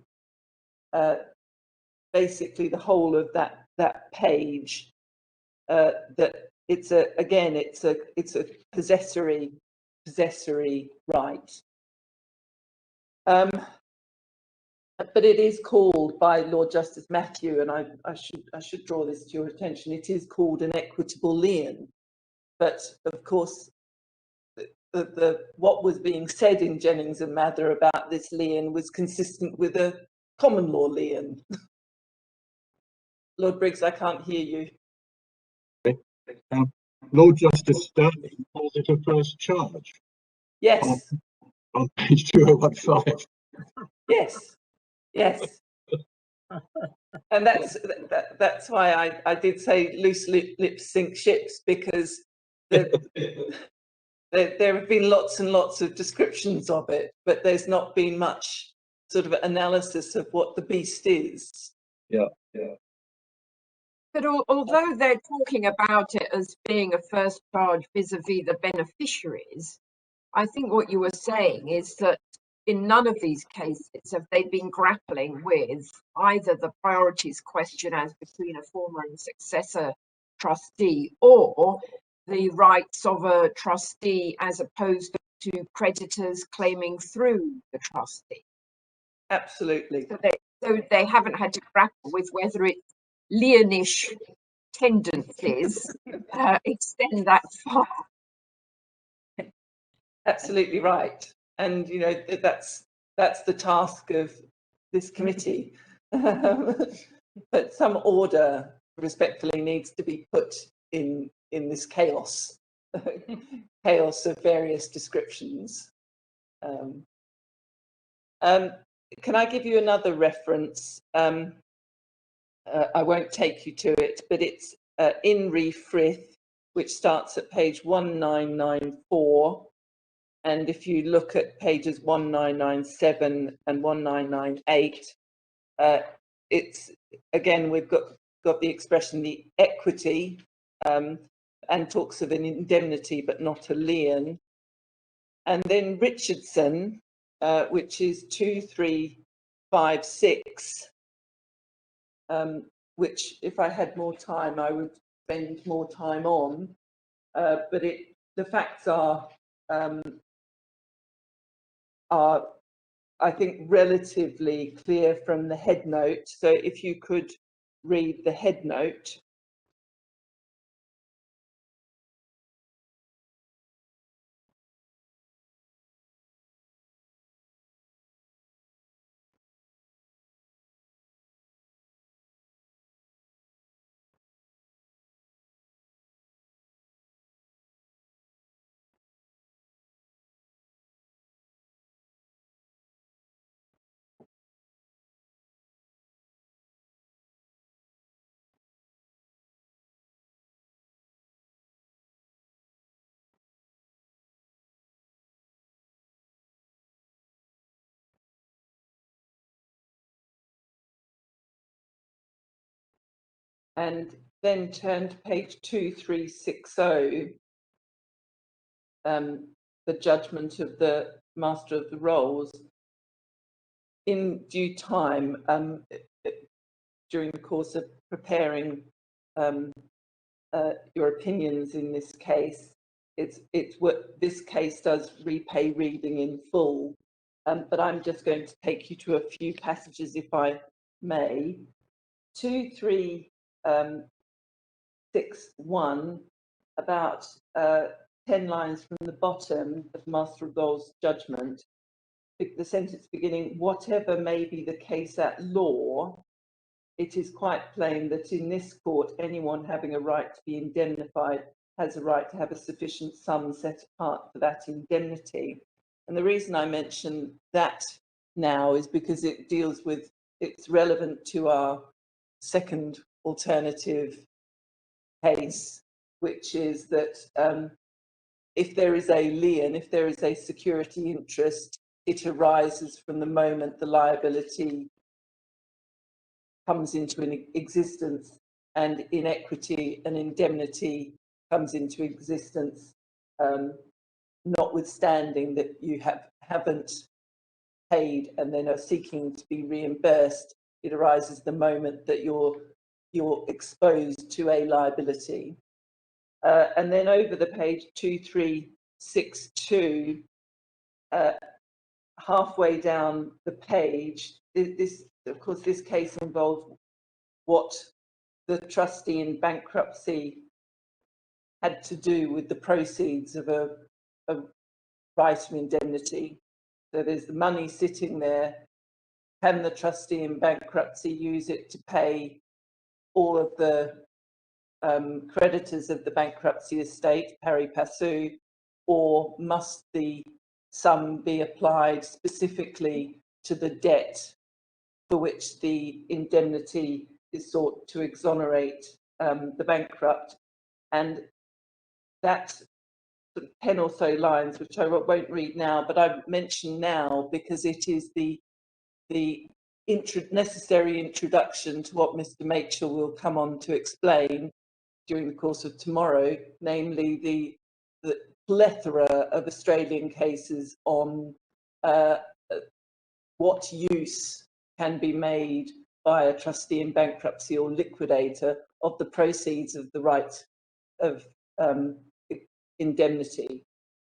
basically the whole of that page, that it's a possessory right. But it is called by Lord Justice Matthew, and I should draw this to your attention, it is called an equitable lien. But of course, what was being said in Jennings and Mather about this lien was consistent with a common law lien. Lord Briggs, I can't hear you. Lord Justice Sterling calls it a first charge. Yes. On page 2015. Yes. Yes. And that's why I did say loose lips sink ships, because there have been lots and lots of descriptions of it, but there's not been much sort of analysis of what the beast is. Yeah, yeah. But although they're talking about it as being a first charge vis-a-vis the beneficiaries, I think what you were saying is that in none of these cases have they been grappling with either the priorities question as between a former and successor trustee, or the rights of a trustee as opposed to creditors claiming through the trustee. Absolutely. So they haven't had to grapple with whether it's lienish tendencies extend that far. Absolutely right. And you know, that's the task of this committee. But some order respectfully needs to be put in this chaos. Chaos of various descriptions. Can I give you another reference? I won't take you to it, but it's in re Frith, which starts at page 1994. And if you look at pages 1997 and 1998, it's, again, we've got the expression, the equity, and talks of an indemnity, but not a lien. And then Richardson, which is 2356, which if I had more time, I would spend more time on. But the facts are, I think, relatively clear from the head note. So if you could read the head note. And then turn to page 2360, the judgment of the Master of the Rolls. In due time, during the course of preparing your opinions in this case, it's what this case does repay reading in full. But I'm just going to take you to a few passages, if I may. 2361, about 10 lines from the bottom of Master of Rolls' judgment, the sentence beginning, whatever may be the case at law, it is quite plain that in this court, anyone having a right to be indemnified has a right to have a sufficient sum set apart for that indemnity. And the reason I mention that now is because it deals with, it's relevant to our second alternative case, which is that if there is a lien, if there is a security interest, it arises from the moment the liability comes into an existence, and in equity, an indemnity comes into existence, notwithstanding that you haven't paid and then are seeking to be reimbursed. It arises the moment that you're exposed to a liability. And then over the page 2362, halfway down the page, of course, this case involved what the trustee in bankruptcy had to do with the proceeds of a right of indemnity. So there's the money sitting there. Can the trustee in bankruptcy use it to pay all of the creditors of the bankruptcy estate, pari passu, or must the sum be applied specifically to the debt for which the indemnity is sought to exonerate the bankrupt? And that sort of 10 or so lines, which I won't read now, but I mention now because it is the necessary introduction to what Mr. Machel will come on to explain during the course of tomorrow, namely the plethora of Australian cases on what use can be made by a trustee in bankruptcy or liquidator of the proceeds of the right of indemnity.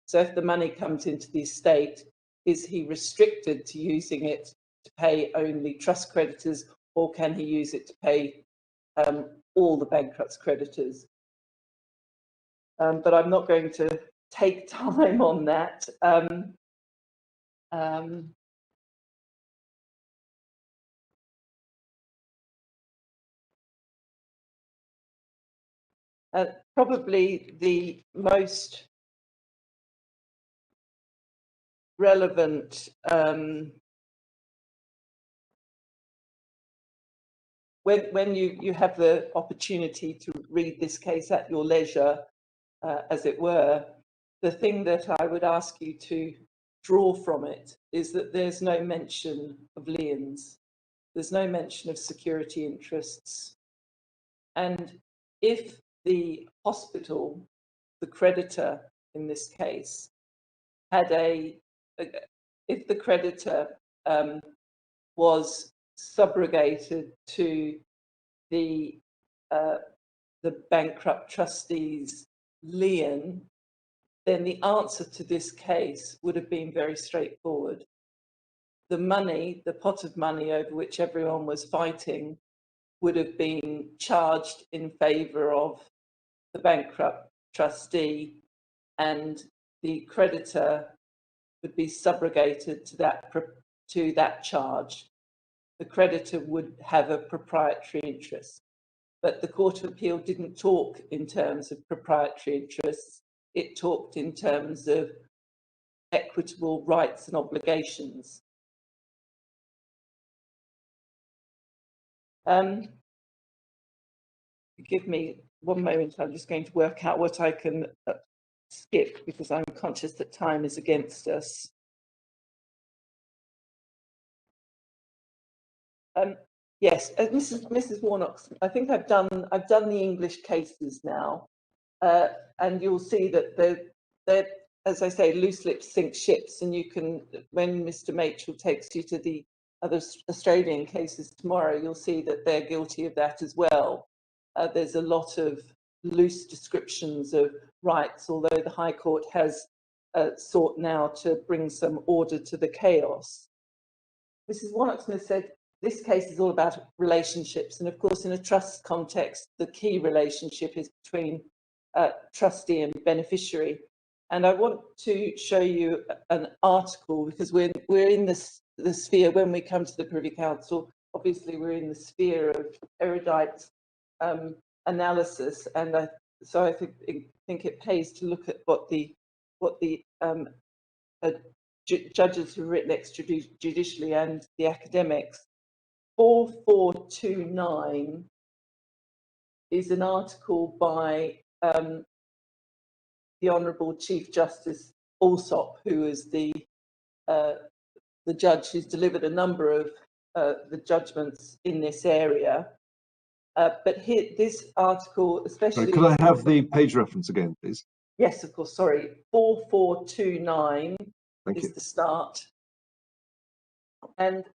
So if the money comes into the estate, is he restricted to using it to pay only trust creditors, or can he use it to pay all the bankrupt's creditors? But I'm not going to take time on that. Probably the most relevant when you have the opportunity to read this case at your leisure, as it were, the thing that I would ask you to draw from it is that there's no mention of liens, there's no mention of security interests. And if the hospital, the creditor in this case, had if the creditor was subrogated to the bankrupt trustee's lien, then the answer to this case would have been very straightforward. The money, the pot of money over which everyone was fighting, would have been charged in favour of the bankrupt trustee, and the creditor would be subrogated to that charge. The creditor would have a proprietary interest. But the Court of Appeal didn't talk in terms of proprietary interests. It talked in terms of equitable rights and obligations. Give me one moment, I'm just going to work out what I can skip, because I'm conscious that time is against us. Yes, Mrs. Warnock, I think I've done the English cases now, and you'll see that they're, as I say, loose lips sink ships, and you can, when Mr. Machel takes you to the other Australian cases tomorrow, you'll see that they're guilty of that as well. There's a lot of loose descriptions of rights, although the High Court has sought now to bring some order to the chaos. Mrs. Warnock-Smith said this case is all about relationships, and of course in a trust context the key relationship is between trustee and beneficiary. And I want to show you an article, because we're in the sphere, when we come to the Privy Council, obviously we're in the sphere of erudite analysis, and so I think it pays to look at what the judges who've written extrajudicially and the academics. 4429 is an article by the Honourable Chief Justice Alsop, who is the judge who's delivered a number of the judgments in this area. But here, this article, especially... Sorry, could I have the page reference again, please? Yes, of course, sorry. 4429 is the start. And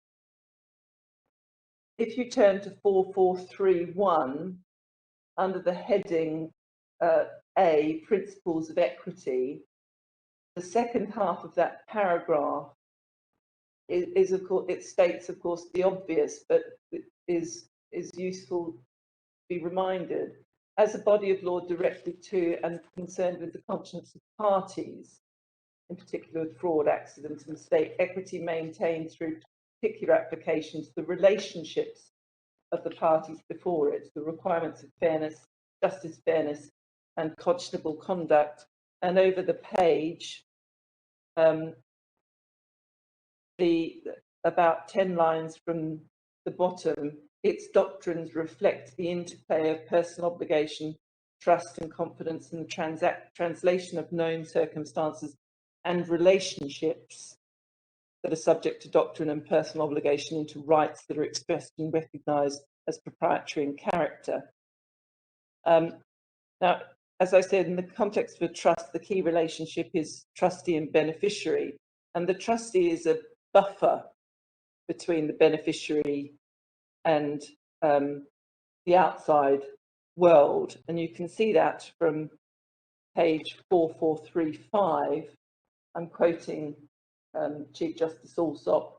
if you turn to 4431, under the heading A, Principles of Equity, the second half of that paragraph is of course, it states, of course, the obvious, but it is useful to be reminded. As a body of law directed to and concerned with the conscience of parties, in particular with fraud, accident and mistake, equity maintained through particular applications, the relationships of the parties before it, the requirements of fairness, justice, fairness, and conscionable conduct. And over the page, about 10 lines from the bottom, its doctrines reflect the interplay of personal obligation, trust and confidence in the translation of known circumstances and relationships that are subject to doctrine and personal obligation into rights that are expressed and recognised as proprietary in character. Now, as I said, in the context of a trust, the key relationship is trustee and beneficiary, and the trustee is a buffer between the beneficiary and the outside world, and you can see that from page 4435. I'm quoting Chief Justice Alsop,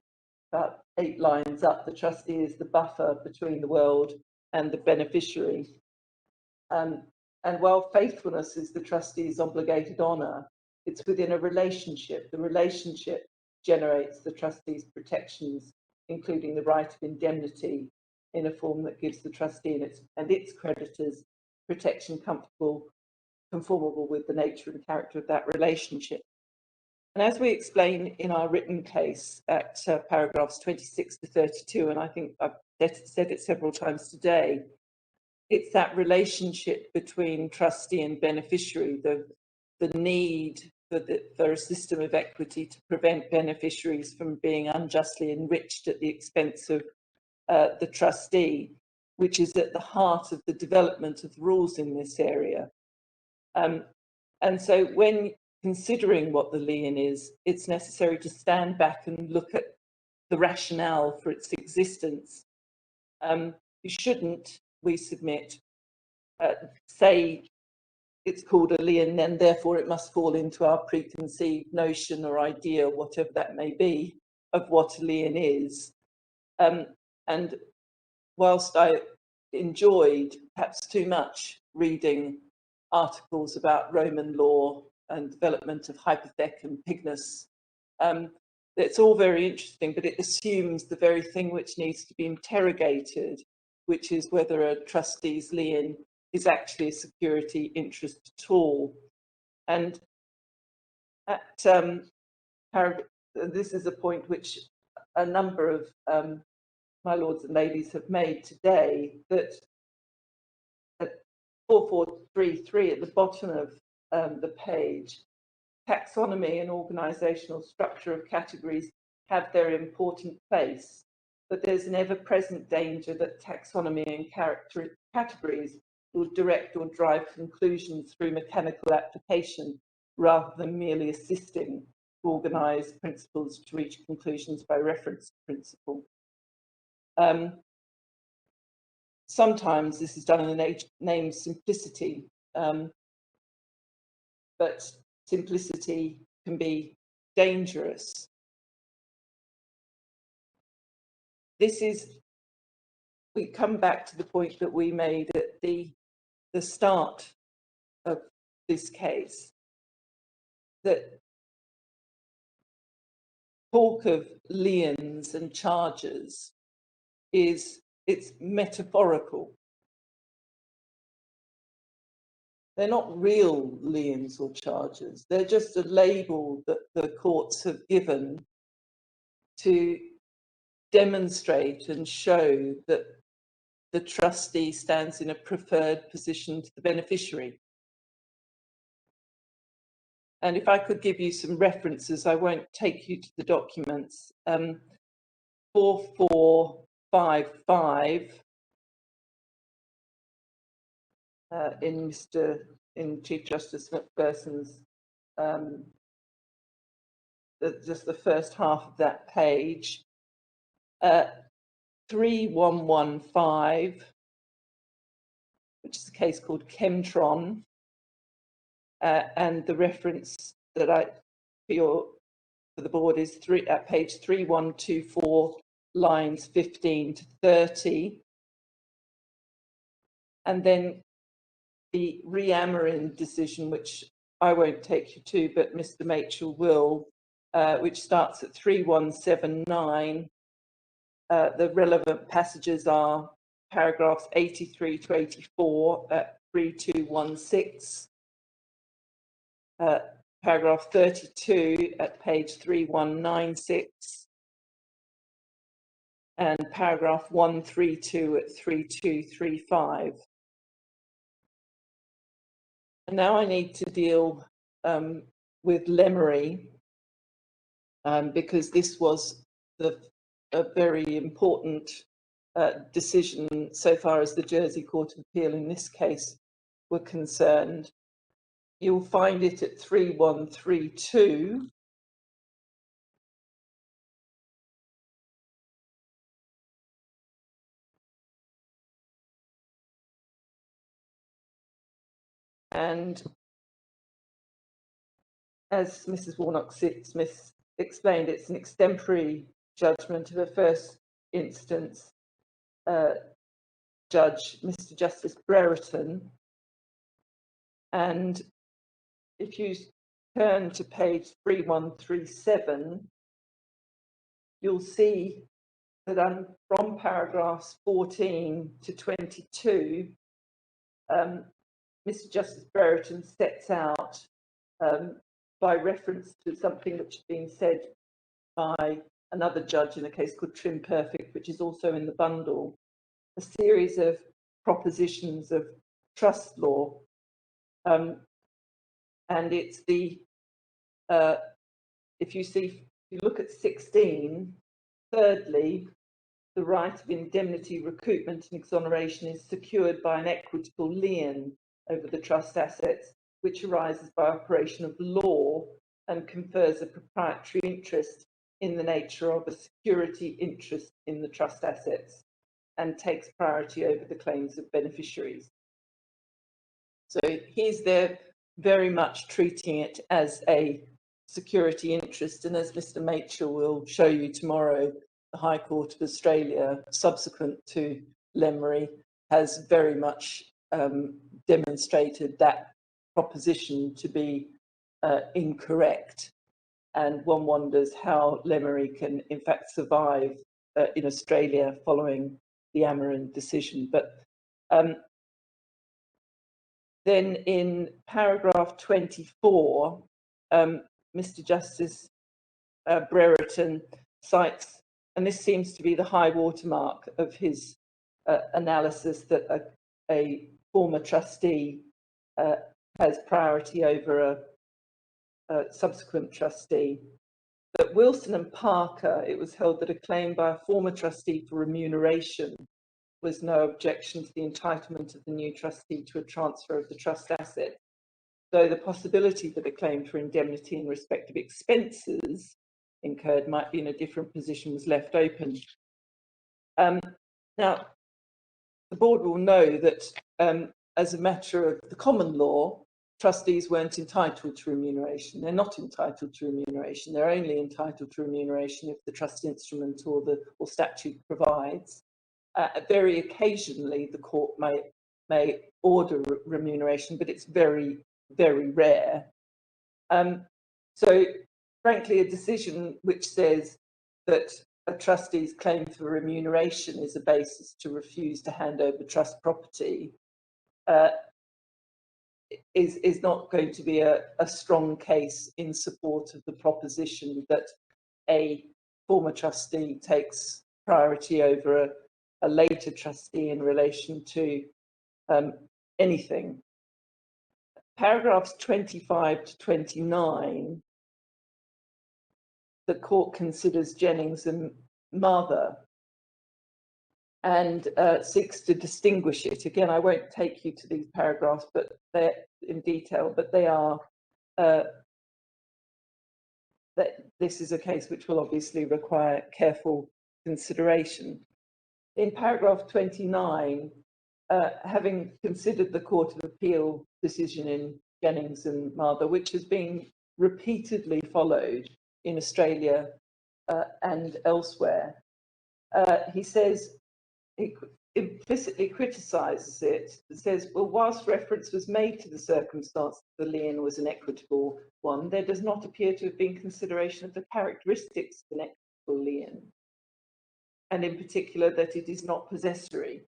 about 8 lines up. The trustee is the buffer between the world and the beneficiary. And while faithfulness is the trustee's obligated honour, it's within a relationship. The relationship generates the trustee's protections, including the right of indemnity in a form that gives the trustee and its creditors protection conformable with the nature and character of that relationship. And as we explain in our written case at paragraphs 26 to 32, and I think I've said it several times today, it's that relationship between trustee and beneficiary, the need for a system of equity to prevent beneficiaries from being unjustly enriched at the expense of the trustee, which is at the heart of the development of rules in this area. And so when considering what the lien is, it's necessary to stand back and look at the rationale for its existence. You shouldn't, we submit, say it's called a lien, then therefore it must fall into our preconceived notion or idea, whatever that may be, of what a lien is. And whilst I enjoyed, perhaps too much, reading articles about Roman law and development of hypothec and pignus, it's all very interesting, but it assumes the very thing which needs to be interrogated, which is whether a trustee's lien is actually a security interest at all. And at this is a point which a number of my lords and ladies have made today, that at 4433 at the bottom of the page, taxonomy and organisational structure of categories have their important place, but there's an ever-present danger that taxonomy and categories will direct or drive conclusions through mechanical application rather than merely assisting to organise principles to reach conclusions by reference to principle. Sometimes this is done in the name simplicity, but simplicity can be dangerous. We come back to the point that we made at the start of this case, that talk of liens and charges it's metaphorical. They're not real liens or charges. They're just a label that the courts have given to demonstrate and show that the trustee stands in a preferred position to the beneficiary. And if I could give you some references, I won't take you to the documents. 4455 in Chief Justice McPherson's, just the first half of that page. 3115, which is a case called Chemtron, and the reference that for your for the board is at page 3124, lines 15 to 30. And then the re-Ameren decision, which I won't take you to, but Mr. Machel will, which starts at 3179. The relevant passages are paragraphs 83 to 84 at 3216, paragraph 32 at page 3196, and paragraph 132 at 3235. And now I need to deal with Lemery, because this was a very important decision so far as the Jersey Court of Appeal in this case were concerned. You'll find it at 3132. And as Mrs. Warnock-Smith explained, it's an extemporary judgment of a first instance judge, Mr. Justice Brereton. And if you turn to page 3137, you'll see that from paragraphs 14 to 22, Mr. Justice Brereton sets out, by reference to something which has been said by another judge in a case called Trim Perfect, which is also in the bundle, a series of propositions of trust law. And it's the, if you look at 16, thirdly, the right of indemnity, recoupment and exoneration is secured by an equitable lien over the trust assets, which arises by operation of law and confers a proprietary interest in the nature of a security interest in the trust assets and takes priority over the claims of beneficiaries. So he's there very much treating it as a security interest, and as Mr. Machel will show you tomorrow, the High Court of Australia, subsequent to Lemery, has very much demonstrated that proposition to be incorrect, and one wonders how Lemery can in fact survive in Australia following the Ameren decision. But then in paragraph 24, Mr. Justice Brereton cites, and this seems to be the high watermark of his analysis, that a former trustee has priority over a subsequent trustee. But Wilson and Parker, it was held that a claim by a former trustee for remuneration was no objection to the entitlement of the new trustee to a transfer of the trust asset, though the possibility that a claim for indemnity in respect of expenses incurred might be in a different position was left open. Now, the board will know that as a matter of the common law, trustees weren't entitled to remuneration. They're not entitled to remuneration. They're only entitled to remuneration if the trust instrument or statute provides. Very occasionally, the court may order remuneration, but it's very, very rare. So, frankly, a decision which says that a trustee's claim for remuneration is a basis to refuse to hand over trust property is not going to be a strong case in support of the proposition that a former trustee takes priority over a later trustee in relation to anything. Paragraphs 25 to 29, the court considers Jennings and Mather and seeks to distinguish it. Again, I won't take you to these paragraphs, but they're in detail, but they are, that this is a case which will obviously require careful consideration. In paragraph 29, having considered the Court of Appeal decision in Jennings and Mather, which has been repeatedly followed in Australia and elsewhere. He says, he implicitly criticises it, says, well, whilst reference was made to the circumstance that the lien was an equitable one, there does not appear to have been consideration of the characteristics of an equitable lien, and in particular that it is not possessory,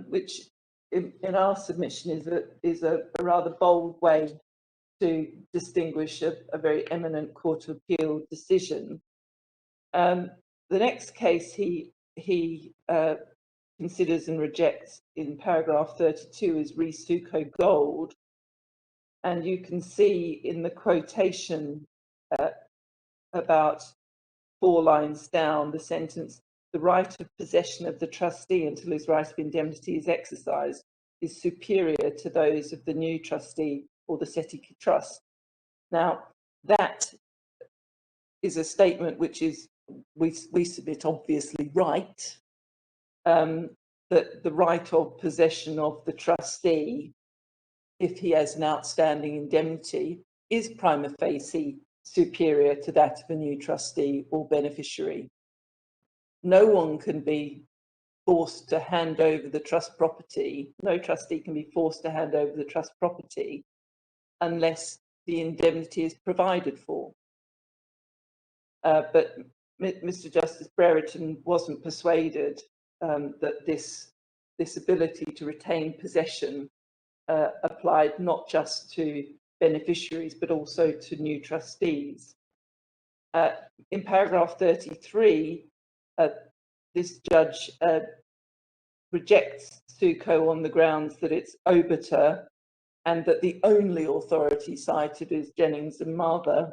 which in our submission is a rather bold way to distinguish a very eminent Court of Appeal decision. The next case he considers and rejects in paragraph 32 is Risuko Gold, and you can see in the quotation about 4 lines down the sentence, the right of possession of the trustee until his right of indemnity is exercised is superior to those of the new trustee or the Seti Trust. Now, that is a statement which is, we submit, obviously right, that the right of possession of the trustee, if he has an outstanding indemnity, is prima facie superior to that of a new trustee or beneficiary. No one can be forced to hand over the trust property, no trustee can be forced to hand over the trust property unless the indemnity is provided for. But Mr. Justice Brereton wasn't persuaded that this ability to retain possession applied not just to beneficiaries but also to new trustees. In paragraph 33, this judge rejects Suko on the grounds that it's obiter and that the only authority cited is Jennings and Mather.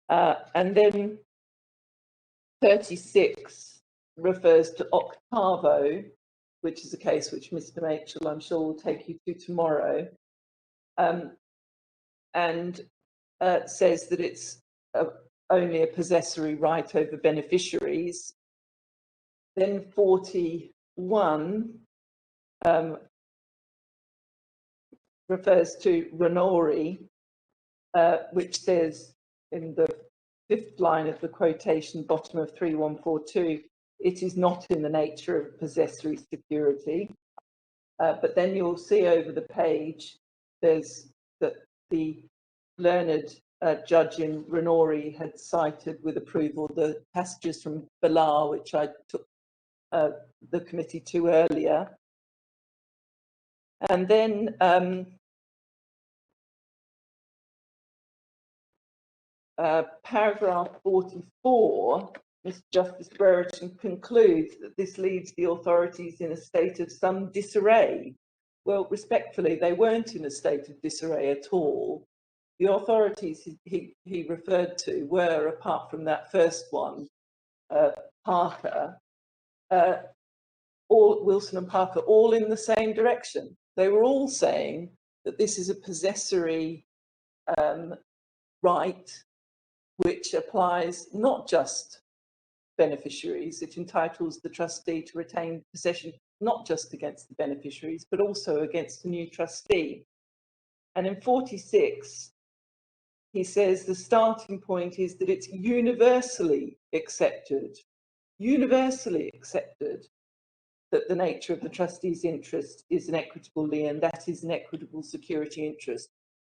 And then 36 refers to Octavo, which is a case which Mr. Mitchell, I'm sure, will take you to tomorrow, and says that it's only a possessory right over beneficiaries. Then 41 refers to Nouri, which says in the 5th line of the quotation, bottom of 3142, it is not in the nature of possessory security. But then you'll see over the page, there's that the learned judge in Nouri had cited with approval the passages from Balar, which I took the committee to earlier. And then paragraph 44, Mr. Justice Brereton concludes that this leaves the authorities in a state of some disarray. Well, respectfully, they weren't in a state of disarray at all. The authorities he referred to were, apart from that first one, Parker, all Wilson and Parker, all in the same direction. They were all saying that this is a possessory right which applies not just beneficiaries, it entitles the trustee to retain possession not just against the beneficiaries, but also against the new trustee. And in 46, he says the starting point is that it's universally accepted that the nature of the trustee's interest is an equitable lien, that is an equitable security interest.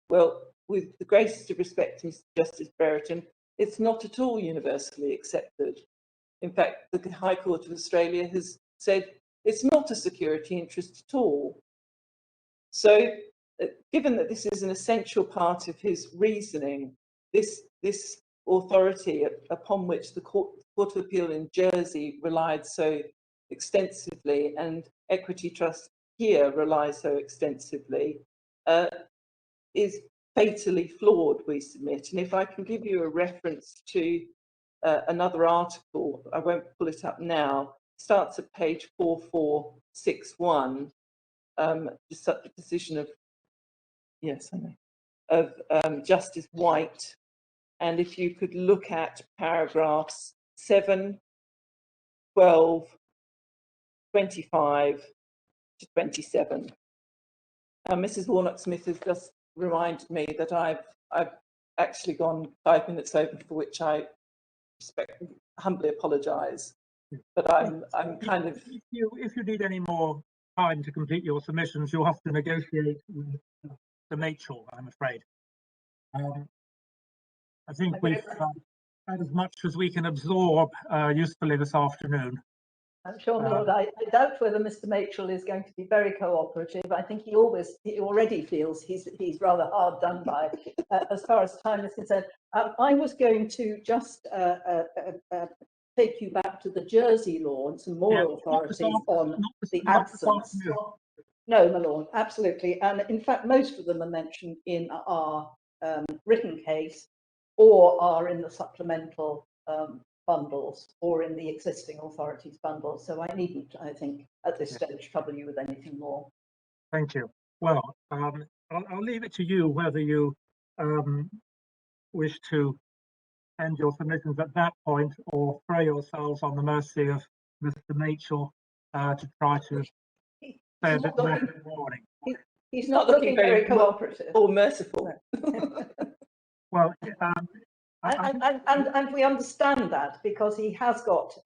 Well, with the greatest of respect to Mr. Justice Brereton, it's not at all universally accepted. In fact, the High Court of Australia has said it's not a security interest at all. So, given that this is an essential part of his reasoning, this authority upon which the Court of Appeal in Jersey relied so extensively and Equity Trust here relies so extensively, is fatally flawed, we submit. And if I can give you a reference to another article, I won't pull it up now, starts at page 4461, decision of, yes, I know, of Justice White. And if you could look at paragraphs 7, 12, 25 to 27. Mrs. Warnock-Smith has just reminded me that I've actually gone 5 minutes over, for which I humbly apologise. But I'm kind of. If you need any more time to complete your submissions, you'll have to negotiate with the Mitchell, I'm afraid. I think we've had as much as we can absorb usefully this afternoon. I'm sure, my lord, I doubt whether Mr. Mitchell is going to be very cooperative. I think he already feels he's rather hard done by as far as time is concerned. I was going to just take you back to the Jersey law and some more authorities on the absence. No, my lord, absolutely. And in fact, most of them are mentioned in our written case or are in the supplemental bundles or in the existing authorities bundles. So I needn't, I think, at this stage trouble you with anything more. Thank you. Well, I'll leave it to you whether you wish to end your submissions at that point or throw yourselves on the mercy of Mr. Mitchell to try to say a bit more this morning. He's not looking very cooperative or merciful. Well, and we understand that because he has got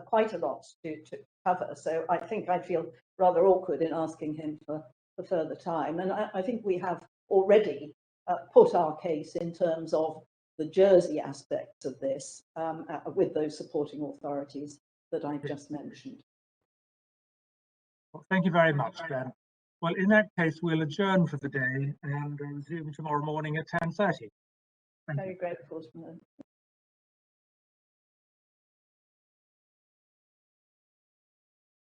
quite a lot to cover. So I think I feel rather awkward in asking him for further time. And I think we have already put our case in terms of the Jersey aspects of this with those supporting authorities that I've just mentioned. Well, thank you very much, then. Well, in that case, we'll adjourn for the day and resume tomorrow morning at 10:30. Very grateful to